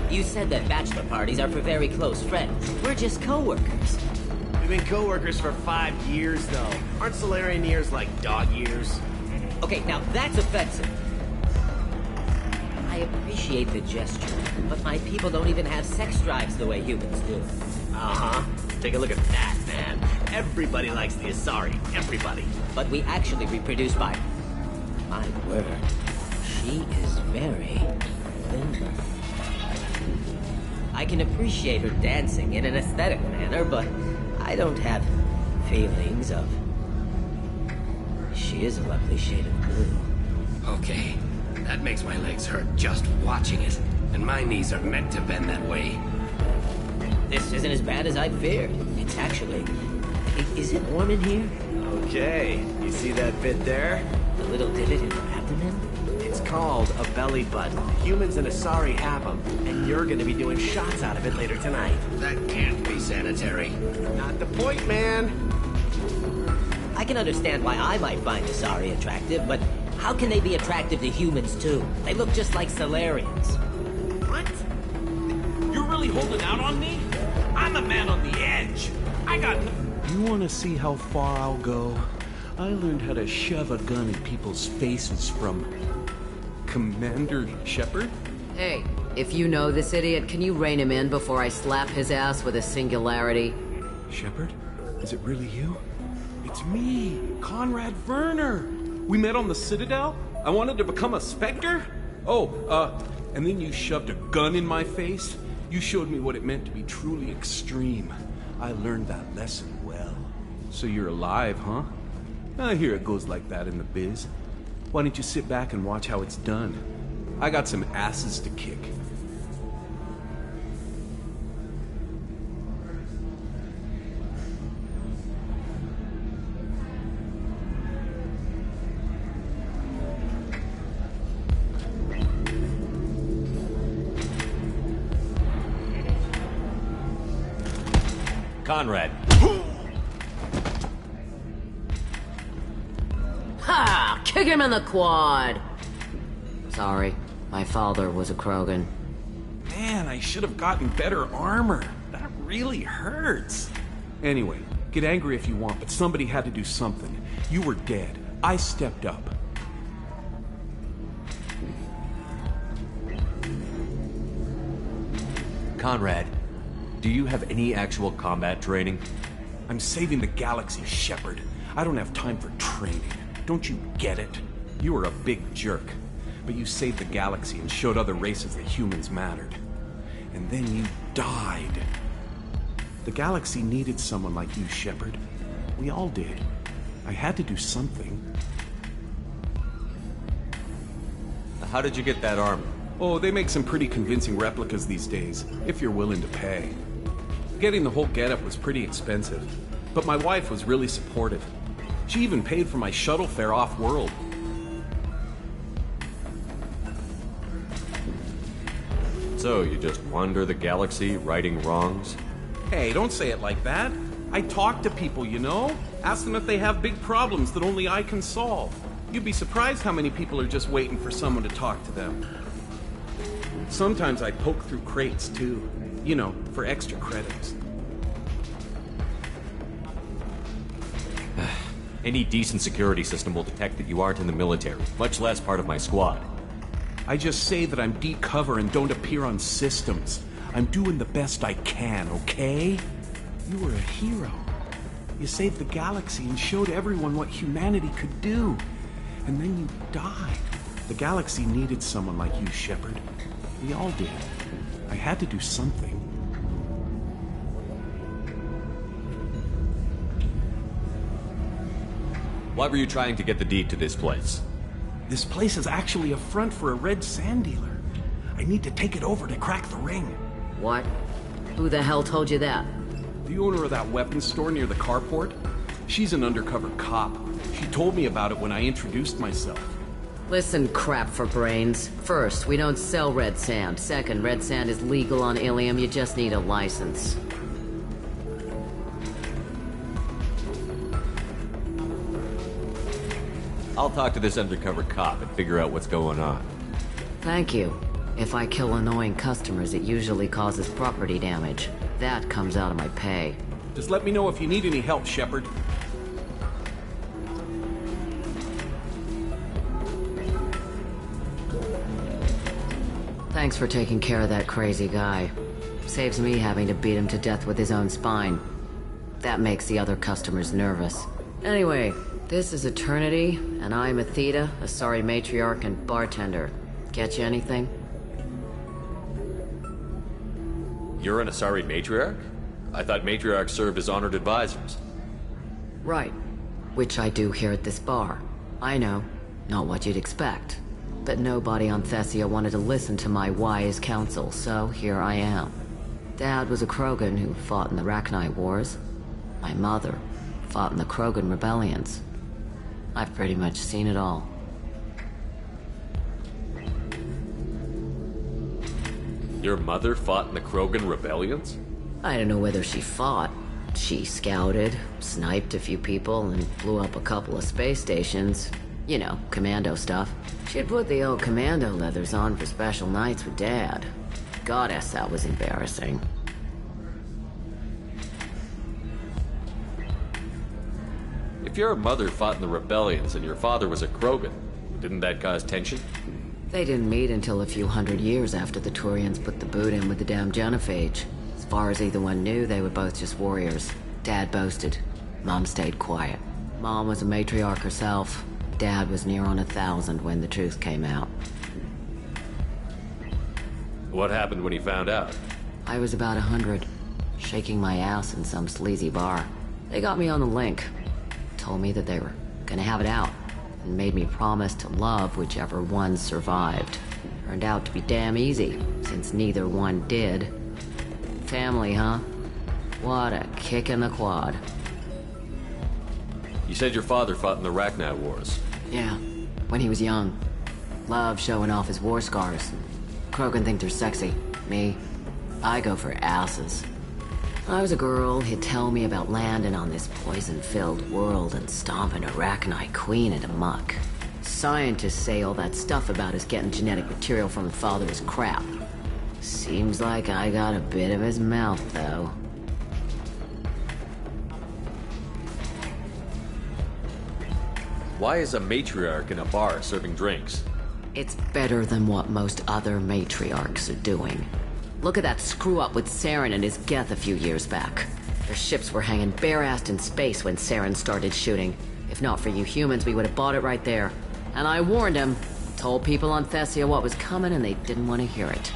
You said that bachelor parties are for very close friends. We're just co-workers. We've been co-workers for 5 years, though. Aren't Salarian years like dog years? Okay, now that's offensive. I appreciate the gesture, but my people don't even have sex drives the way humans do. Uh-huh. Take a look at that, man. Everybody likes the Asari. Everybody. But we actually reproduce by... My word. She is very limber. I can appreciate her dancing in an aesthetic manner, but I don't have feelings of... She is a lovely shade of blue. Okay. That makes my legs hurt just watching it. And my knees are meant to bend that way. This isn't as bad as I feared. It's actually... Is it warm in here? Okay. You see that bit there? The little divot in her abdomen? It's called a belly button. Humans and Asari have them, and you're gonna be doing shots out of it later tonight. That can't be sanitary. Not the point, man. I can understand why I might find Asari attractive, but how can they be attractive to humans too? They look just like Salarians. What? You're really holding out on me? I'm a man on the edge. I got... You want to see how far I'll go? I learned how to shove a gun in people's faces from... Commander Shepard? Hey, if you know this idiot, can you rein him in before I slap his ass with a singularity? Shepard? Is it really you? It's me, Conrad Werner. We met on the Citadel? I wanted to become a Spectre? And then you shoved a gun in my face? You showed me what it meant to be truly extreme. I learned that lesson well. So you're alive, huh? I hear it goes like that in the biz. Why don't you sit back and watch how it's done? I got some asses to kick. Conrad. Ha! Kick him in the quad! Sorry, my father was a Krogan. Man, I should have gotten better armor. That really hurts. Anyway, get angry if you want, but somebody had to do something. You were dead. I stepped up. Conrad, do you have any actual combat training? I'm saving the galaxy, Shepard. I don't have time for training. Don't you get it? You were a big jerk, but you saved the galaxy and showed other races that humans mattered. And then you died. The galaxy needed someone like you, Shepard. We all did. I had to do something. How did you get that armor? Oh, they make some pretty convincing replicas these days, if you're willing to pay. Getting the whole getup was pretty expensive, but my wife was really supportive. She even paid for my shuttle fare off-world. So, you just wander the galaxy, righting wrongs? Hey, don't say it like that. I talk to people, you know? Ask them if they have big problems that only I can solve. You'd be surprised how many people are just waiting for someone to talk to them. Sometimes I poke through crates, too. You know, for extra credits. Any decent security system will detect that you aren't in the military, much less part of my squad. I just say that I'm deep cover and don't appear on systems. I'm doing the best I can, okay? You were a hero. You saved the galaxy and showed everyone what humanity could do. And then you died. The galaxy needed someone like you, Shepard. We all did. I had to do something. Why were you trying to get the deed to this place? This place is actually a front for a red sand dealer. I need to take it over to crack the ring. What? Who the hell told you that? The owner of that weapons store near the carport. She's an undercover cop. She told me about it when I introduced myself. Listen, crap for brains. First, we don't sell red sand. Second, red sand is legal on Ilium. You just need a license. I'll talk to this undercover cop and figure out what's going on. Thank you. If I kill annoying customers, it usually causes property damage. That comes out of my pay. Just let me know if you need any help, Shepard. Thanks for taking care of that crazy guy. Saves me having to beat him to death with his own spine. That makes the other customers nervous. Anyway, this is Eternity, and I'm Athena, a sorry matriarch and bartender. Get you anything? You're an Asari matriarch? I thought matriarchs served as honored advisors. Right. Which I do here at this bar. I know. Not what you'd expect. But nobody on Thessia wanted to listen to my wise counsel, so here I am. Dad was a Krogan who fought in the Rachni Wars. My mother fought in the Krogan rebellions. I've pretty much seen it all. Your mother fought in the Krogan rebellions? I don't know whether she fought. She scouted, sniped a few people, and blew up a couple of space stations. You know, commando stuff. She'd put the old commando leathers on for special nights with Dad. Goddess, that was embarrassing. If your mother fought in the rebellions and your father was a Krogan, didn't that cause tension? They didn't meet until a few hundred years after the Turians put the boot in with the damn Genophage. As far as either one knew, they were both just warriors. Dad boasted. Mom stayed quiet. Mom was a matriarch herself. Dad was near on 1,000 when the truth came out. What happened when he found out? I was about 100, shaking my ass in some sleazy bar. They got me on the link. Told me that they were gonna have it out, and made me promise to love whichever one survived. Turned out to be damn easy, since neither one did. Family, huh? What a kick in the quad. You said your father fought in the Rachni Wars. Yeah, when he was young. Loved showing off his war scars. Krogan think they're sexy. Me, I go for asses. I was a girl, he'd tell me about landing on this poison-filled world and stomping a Rachni queen into muck. Scientists say all that stuff about us getting genetic material from the father is crap. Seems like I got a bit of his mouth, though. Why is a matriarch in a bar serving drinks? It's better than what most other matriarchs are doing. Look at that screw-up with Saren and his Geth a few years back. Their ships were hanging bare-assed in space when Saren started shooting. If not for you humans, we would have bought it right there. And I warned him. Told people on Thessia what was coming and they didn't want to hear it.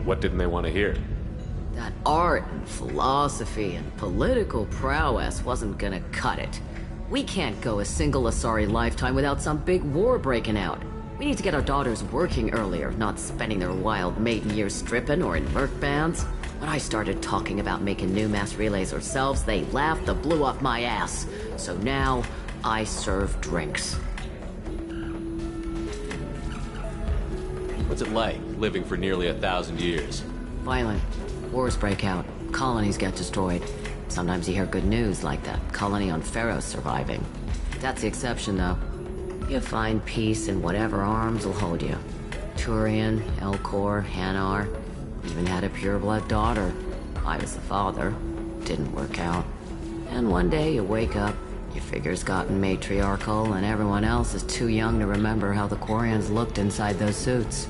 What didn't they want to hear? That art and philosophy and political prowess wasn't gonna cut it. We can't go a single Asari lifetime without some big war breaking out. We need to get our daughters working earlier, not spending their wild maiden years stripping or in merc bands. When I started talking about making new mass relays ourselves, they laughed the blue off my ass. So now, I serve drinks. What's it like, living for nearly 1,000 years? Violent. Wars break out. Colonies get destroyed. Sometimes you hear good news, like that colony on Pharaoh surviving. That's the exception, though. You find peace in whatever arms will hold you. Turian, Elcor, Hanar. Even had a pureblood daughter. I was the father. Didn't work out. And one day you wake up, your figure's gotten matriarchal, and everyone else is too young to remember how the Quarians looked inside those suits.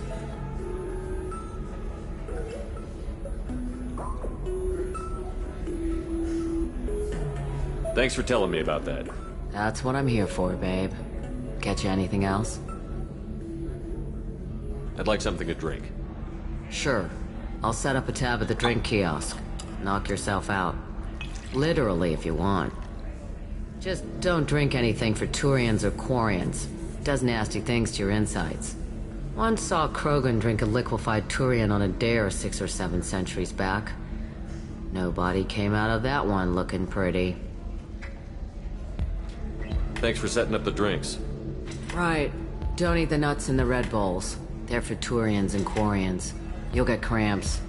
Thanks for telling me about that. That's what I'm here for, babe. Get you anything else? I'd like something to drink. Sure. I'll set up a tab at the drink kiosk. Knock yourself out. Literally, if you want. Just don't drink anything for Turians or Quarians. Does nasty things to your insides. Once saw Krogan drink a liquefied Turian on a dare 6 or 7 centuries back. Nobody came out of that one looking pretty. Thanks for setting up the drinks. Right. Don't eat the nuts in the Red Bowls. They're for Turians and Quarians. You'll get cramps.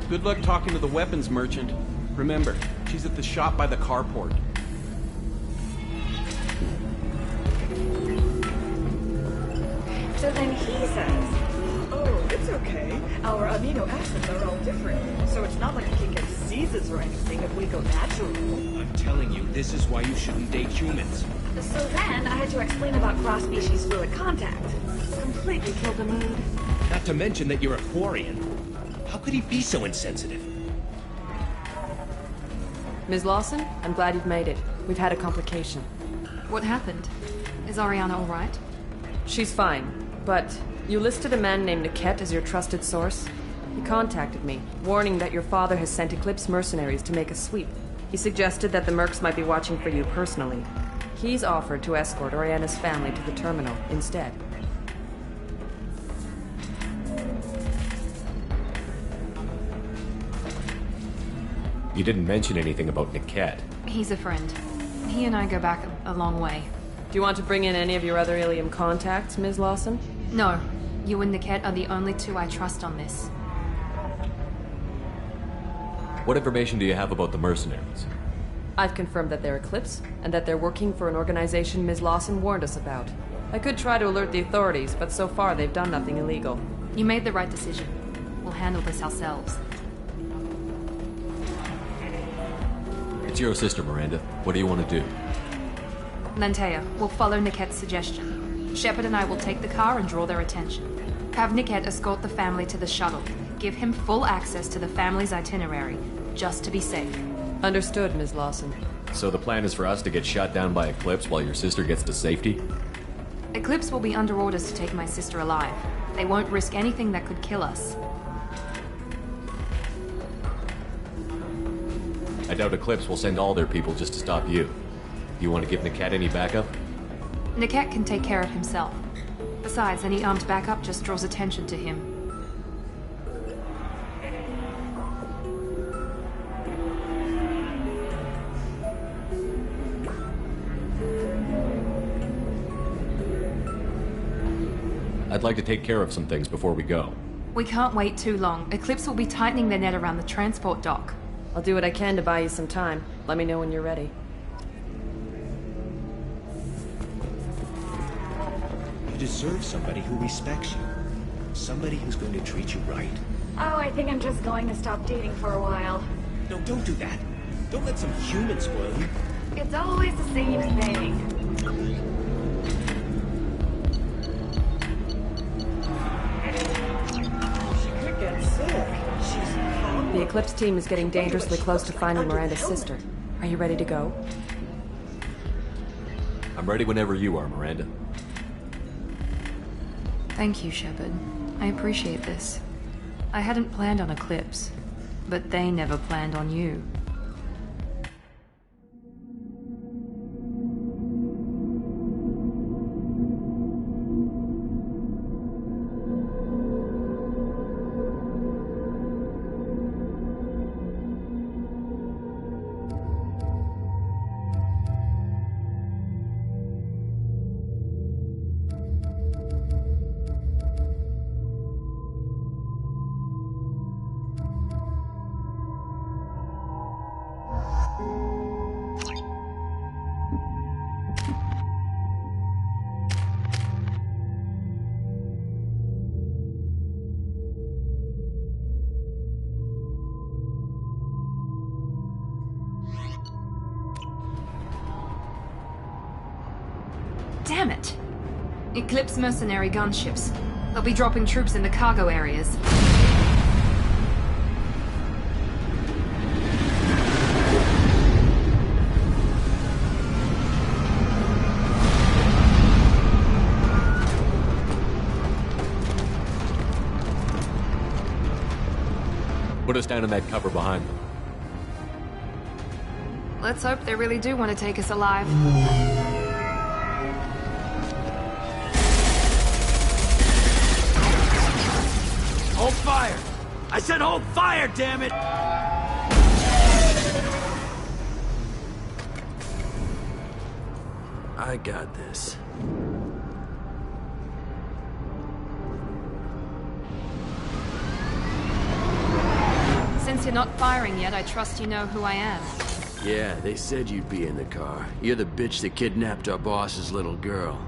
Good luck talking to the weapons merchant. Remember, she's at the shop by the carport. So then he says, oh, it's okay. Our amino acids are all different, so it's not like we can get diseases or anything if we go natural. I'm telling you, this is why you shouldn't date humans. So then I had to explain about cross-species fluid contact. Completely killed the mood. Not to mention that you're a Quarian. How could he be so insensitive? Ms. Lawson, I'm glad you've made it. We've had a complication. What happened? Is Ariana all right? She's fine, but you listed a man named Niket as your trusted source. He contacted me, warning that your father has sent Eclipse mercenaries to make a sweep. He suggested that the Mercs might be watching for you personally. He's offered to escort Oriana's family to the terminal instead. You didn't mention anything about Niket. He's a friend. He and I go back a long way. Do you want to bring in any of your other Ilium contacts, Ms. Lawson? No. You and Niket are the only two I trust on this. What information do you have about the mercenaries? I've confirmed that they're Eclipse, and that they're working for an organization Ms. Lawson warned us about. I could try to alert the authorities, but so far they've done nothing illegal. You made the right decision. We'll handle this ourselves. It's your sister, Miranda. What do you want to do? Lantea, we'll follow Niket's suggestion. Shepard and I will take the car and draw their attention. Have Niket escort the family to the shuttle. Give him full access to the family's itinerary, just to be safe. Understood, Ms. Lawson. So the plan is for us to get shot down by Eclipse while your sister gets to safety? Eclipse will be under orders to take my sister alive. They won't risk anything that could kill us. I doubt Eclipse will send all their people just to stop you. You want to give Niket any backup? Niket can take care of himself. Besides, any armed backup just draws attention to him. I'd like to take care of some things before we go. We can't wait too long. Eclipse will be tightening their net around the transport dock. I'll do what I can to buy you some time. Let me know when you're ready. You deserve somebody who respects you. Somebody who's going to treat you right. Oh, I think I'm just going to stop dating for a while. No, don't do that. Don't let some human spoil you. It's always the same thing. The Eclipse team is getting dangerously close to finding Miranda's sister. Are you ready to go? I'm ready whenever you are, Miranda. Thank you, Shepard. I appreciate this. I hadn't planned on Eclipse, but they never planned on you. Damn it! Eclipse mercenary gunships. They'll be dropping troops in the cargo areas. Put us down in that cover behind them. Let's hope they really do want to take us alive. Hold fire! I said hold fire, damn it! I got this. Since you're not firing yet, I trust you know who I am. Yeah, they said you'd be in the car. You're the bitch that kidnapped our boss's little girl.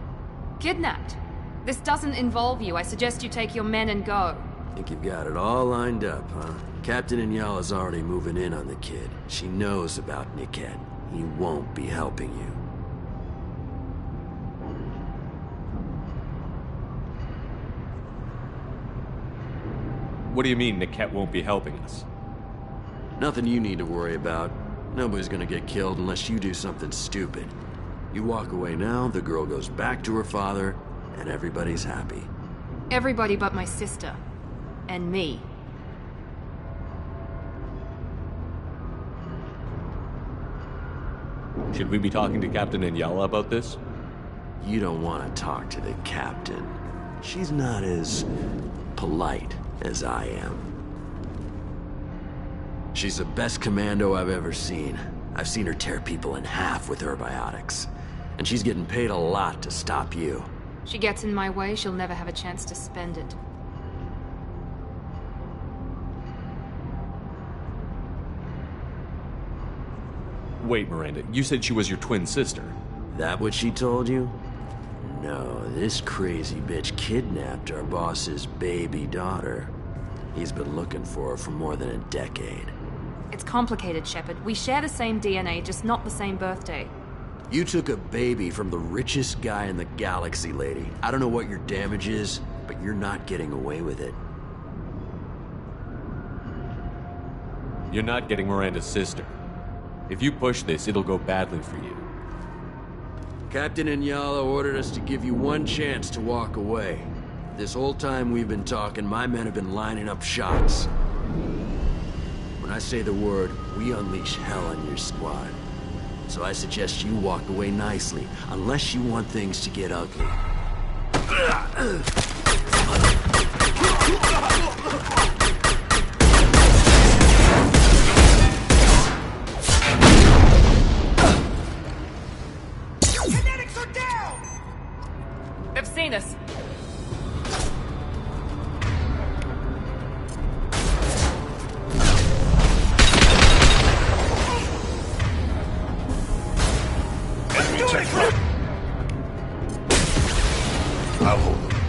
Kidnapped? This doesn't involve you. I suggest you take your men and go. Think you've got it all lined up, huh? Captain Inyala's already moving in on the kid. She knows about Niket. He won't be helping you. What do you mean Niket won't be helping us? Nothing you need to worry about. Nobody's gonna get killed unless you do something stupid. You walk away now, the girl goes back to her father, and everybody's happy. Everybody but my sister. And me. Should we be talking to Captain Inyala about this? You don't want to talk to the captain. She's not as polite as I am. She's the best commando I've ever seen. I've seen her tear people in half with her biotics. And she's getting paid a lot to stop you. She gets in my way, she'll never have a chance to spend it. Wait, Miranda, you said she was your twin sister. That what she told you? No, this crazy bitch kidnapped our boss's baby daughter. He's been looking for her for more than a decade. It's complicated, Shepard. We share the same DNA, just not the same birthday. You took a baby from the richest guy in the galaxy, lady. I don't know what your damage is, but you're not getting away with it. You're not getting Miranda's sister. If you push this, it'll go badly for you. Captain Inyala ordered us to give you one chance to walk away. This whole time we've been talking, my men have been lining up shots. When I say the word, we unleash hell on your squad. So I suggest you walk away nicely, unless you want things to get ugly. Kinetics are down! They've seen us. I'll hold them.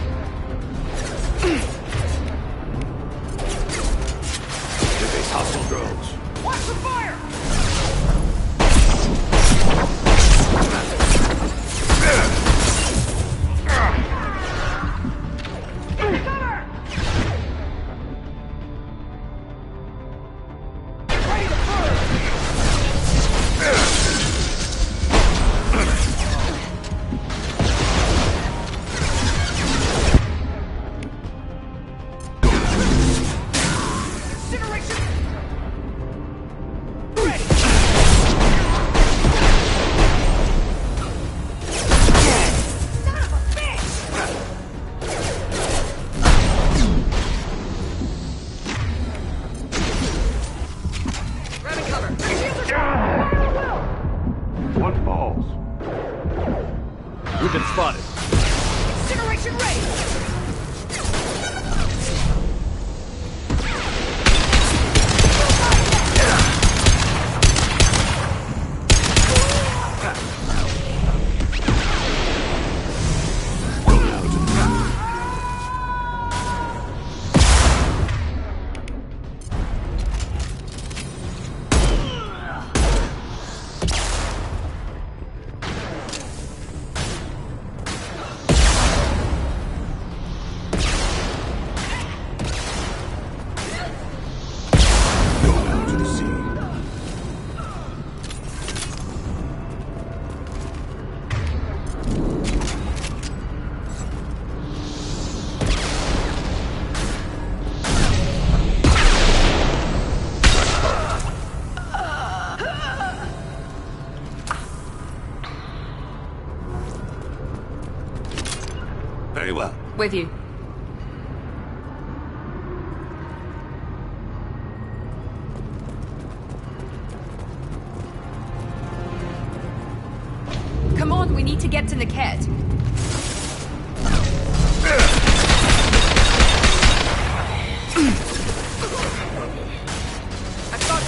With you. Come on, we need to get to Niket. I've got it.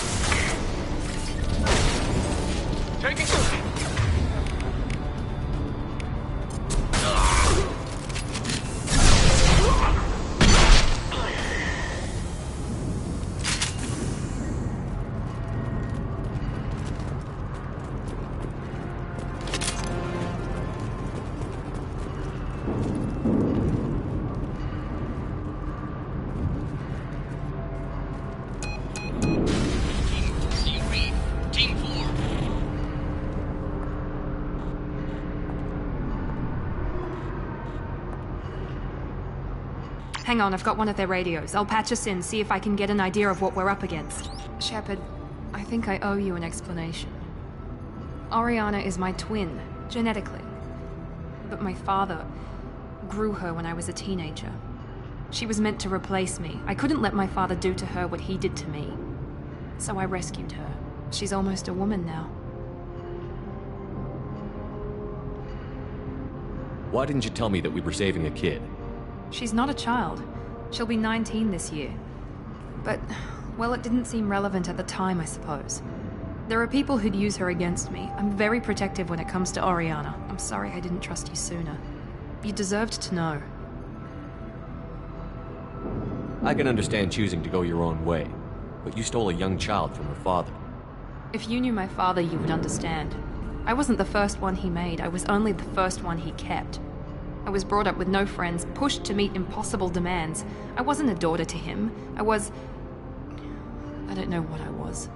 Take it. Hang on, I've got one of their radios. I'll patch us in, see if I can get an idea of what we're up against. Shepard, I think I owe you an explanation. Oriana is my twin, genetically. But my father grew her when I was a teenager. She was meant to replace me. I couldn't let my father do to her what he did to me. So I rescued her. She's almost a woman now. Why didn't you tell me that we were saving a kid? She's not a child. She'll be 19 this year. But, well, it didn't seem relevant at the time, I suppose. There are people who'd use her against me. I'm very protective when it comes to Oriana. I'm sorry I didn't trust you sooner. You deserved to know. I can understand choosing to go your own way, but you stole a young child from her father. If you knew my father, you would understand. I wasn't the first one he made. I was only the first one he kept. I was brought up with no friends, pushed to meet impossible demands. I wasn't a daughter to him. I don't know what I was.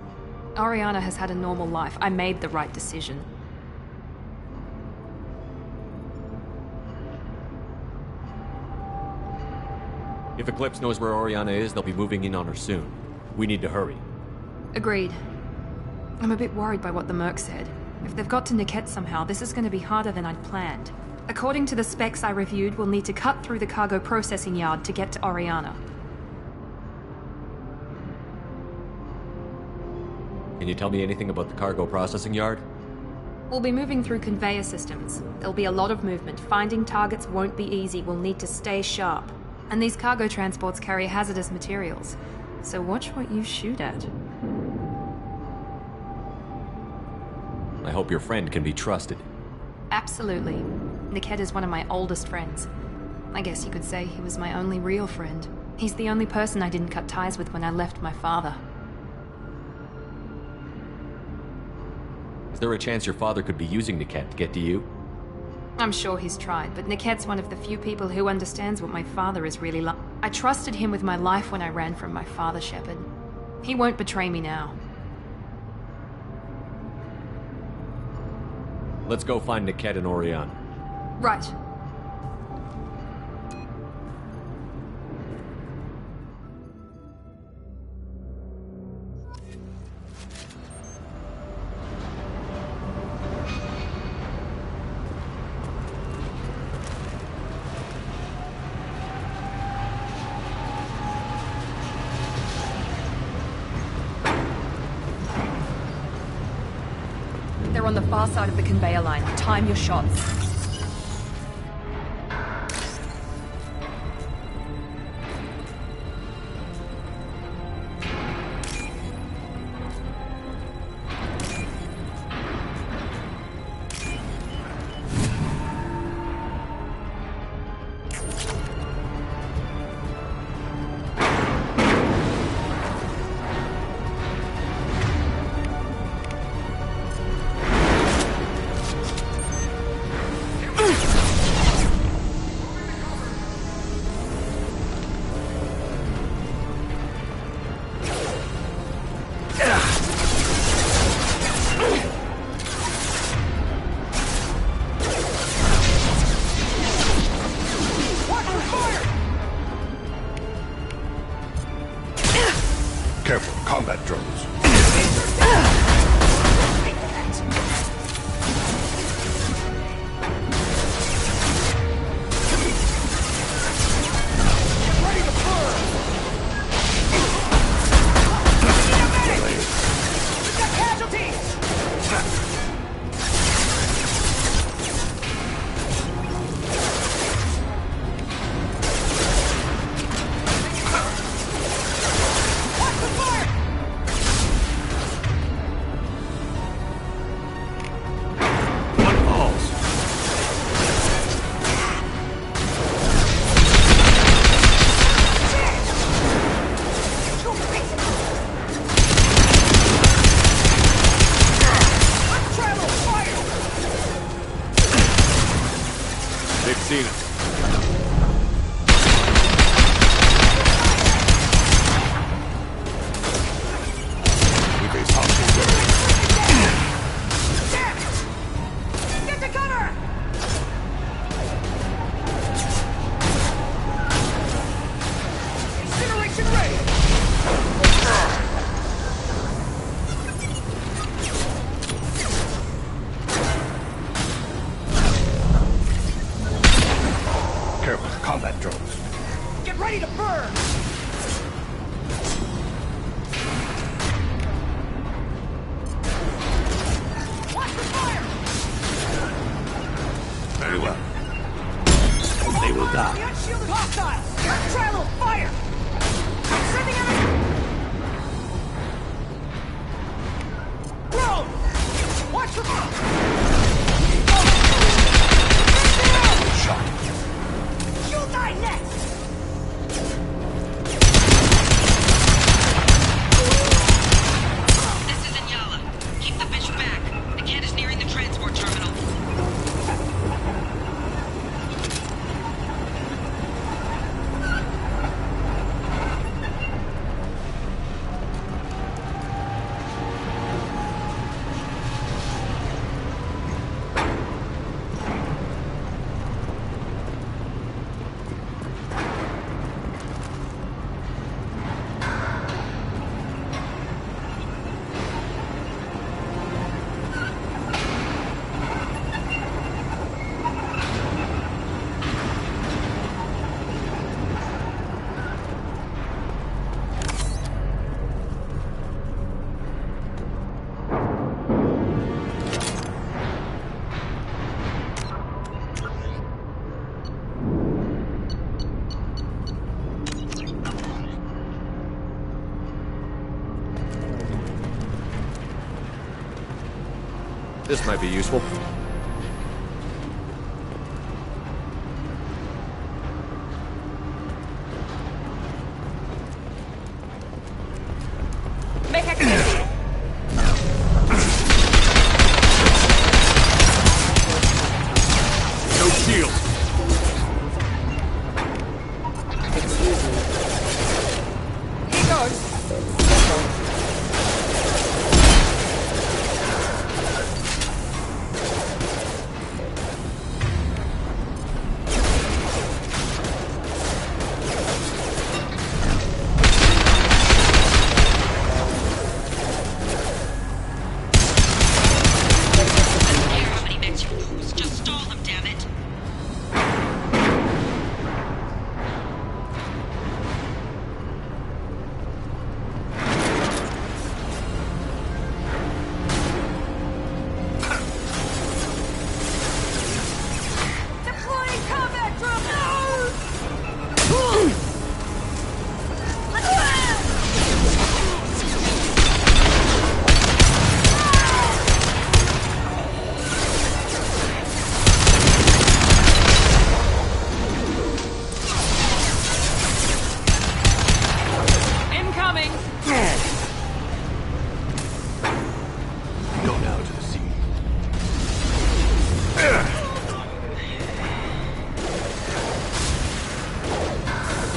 Oriana has had a normal life. I made the right decision. If Eclipse knows where Oriana is, they'll be moving in on her soon. We need to hurry. Agreed. I'm a bit worried by what the Merc said. If they've got to Niket somehow, this is going to be harder than I'd planned. According to the specs I reviewed, we'll need to cut through the cargo processing yard to get to Oriana. Can you tell me anything about the cargo processing yard? We'll be moving through conveyor systems. There'll be a lot of movement. Finding targets won't be easy. We'll need to stay sharp. And these cargo transports carry hazardous materials. So watch what you shoot at. I hope your friend can be trusted. Absolutely. Niket is one of my oldest friends. I guess you could say he was my only real friend. He's the only person I didn't cut ties with when I left my father. Is there a chance your father could be using Niket to get to you? I'm sure he's tried, but Niket's one of the few people who understands what my father is really like. I trusted him with my life when I ran from my father, Shepard. He won't betray me now. Let's go find Niket and Oriana. Right. They're on the far side of the conveyor line. Time your shots. Careful, combat drones. burn! Watch the fire! Very well. They will die. The unshielded hostile! Try a little fire! I'm sending everything! Bro! Watch the fire! Shot. You'll die next! This is Inyala. Keep the bitch back. The cat is nearing the transport terminal. This might be useful. Make activity! No shield. Excuse me. Here goes. Deploying combat drone! Incoming! Go now to the sea.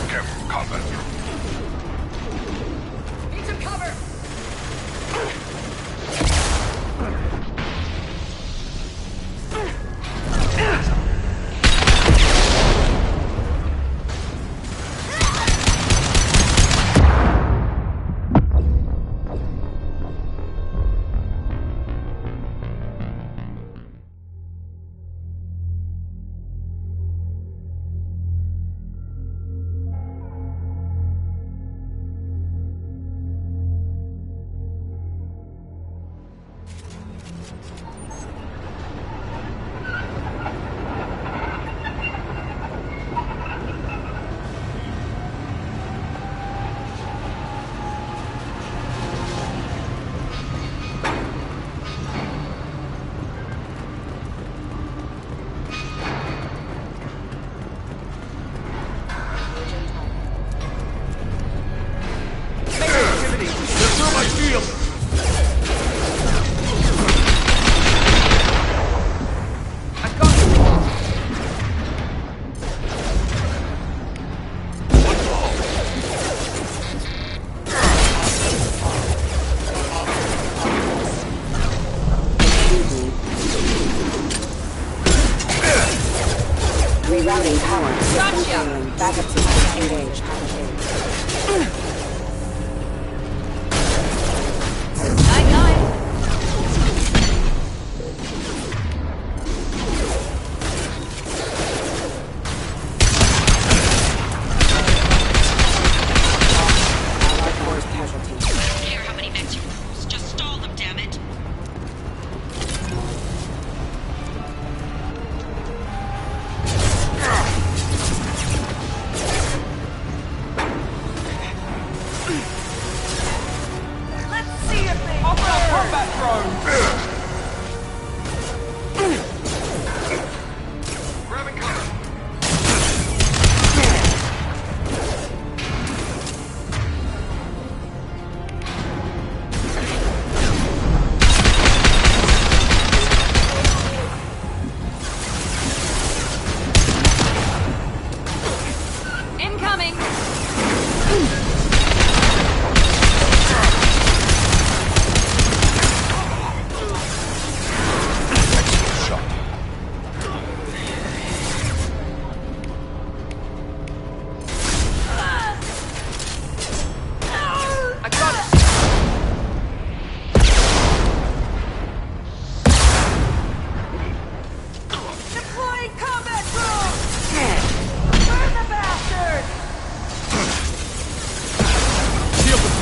Careful, combat. Need some cover! Rerouting power. Gotcha! Backup system engaged.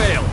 failed.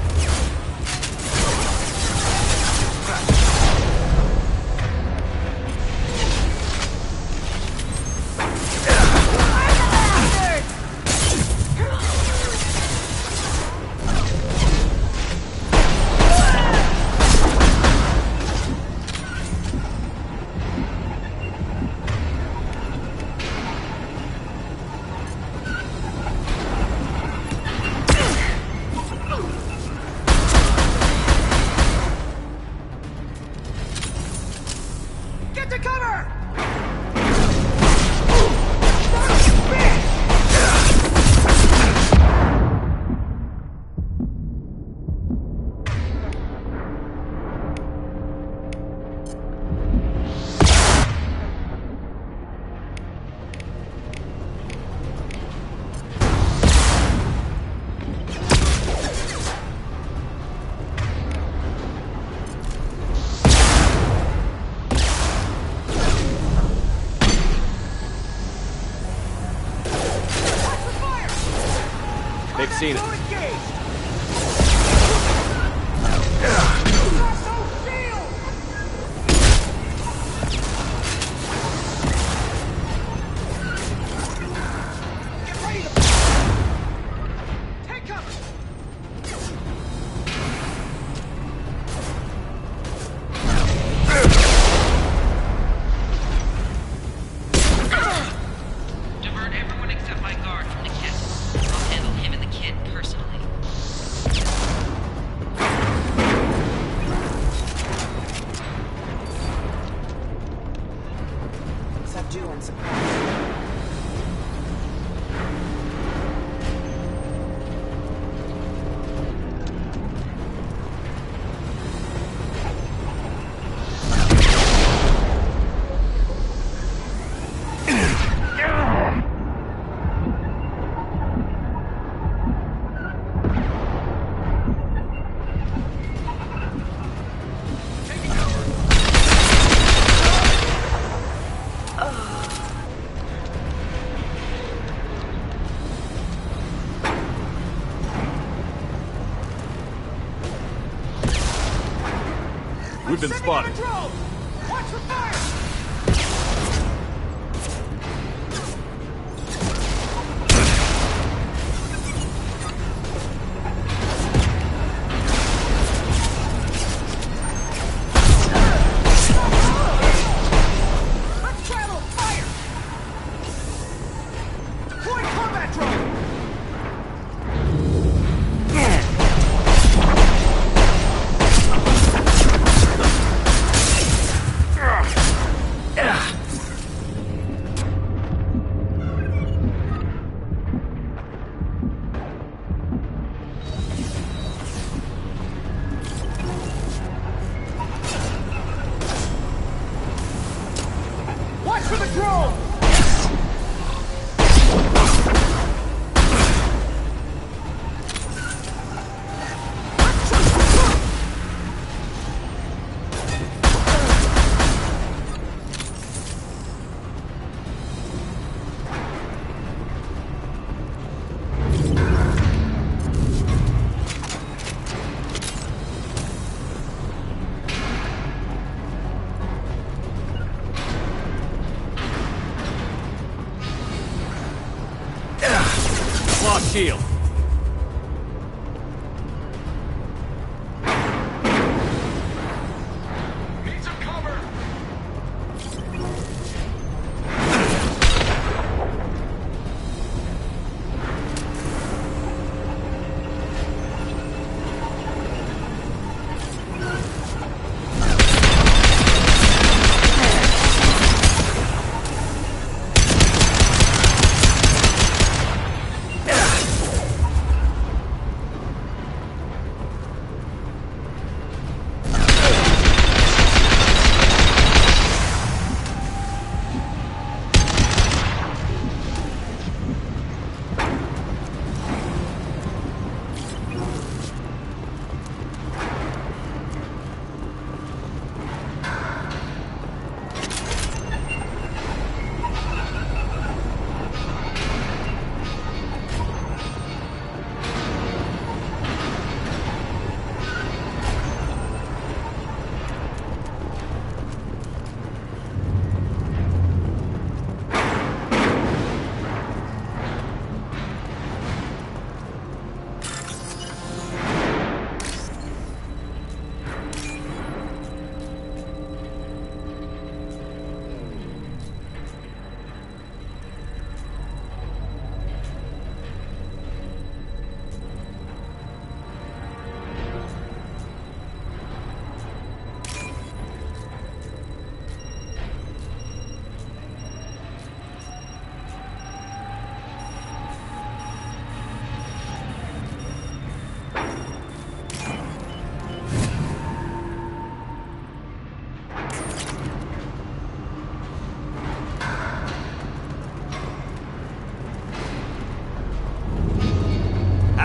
Get to cover! They've seen it. Take cover! Divert everyone except my guard from the kit. I'll handle him and the kid personally. Subdue and suppress. We've been spotted. Watch for fire! Let's travel! Fire! Deploy combat drone!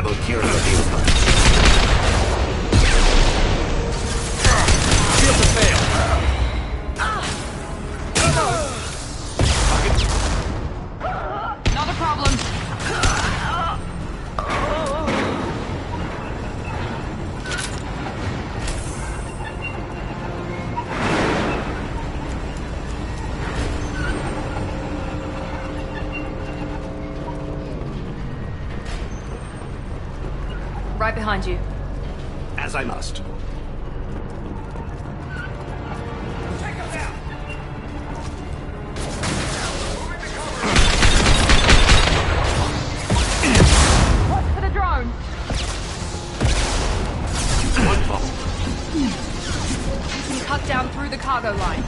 Saboteur Medusa. Shield to fail. Not a problem. Right behind you. As I must. Watch for the drone. You can cut down through the cargo line.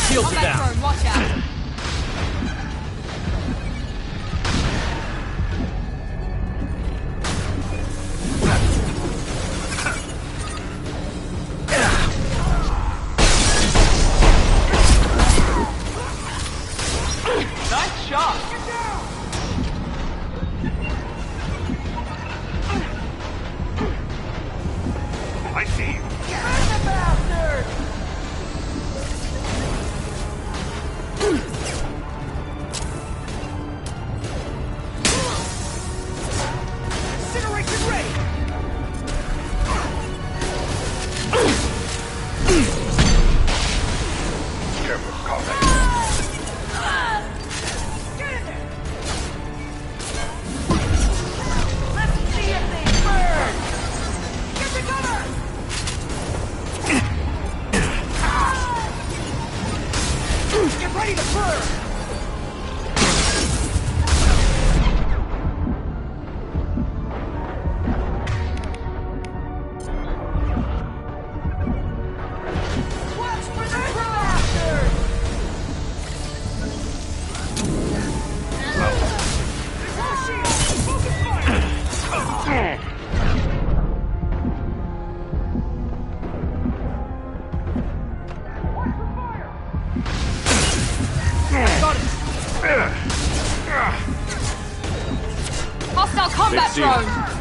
Shields are down. Watch out. Nice shot. I see you. Hostile combat drone.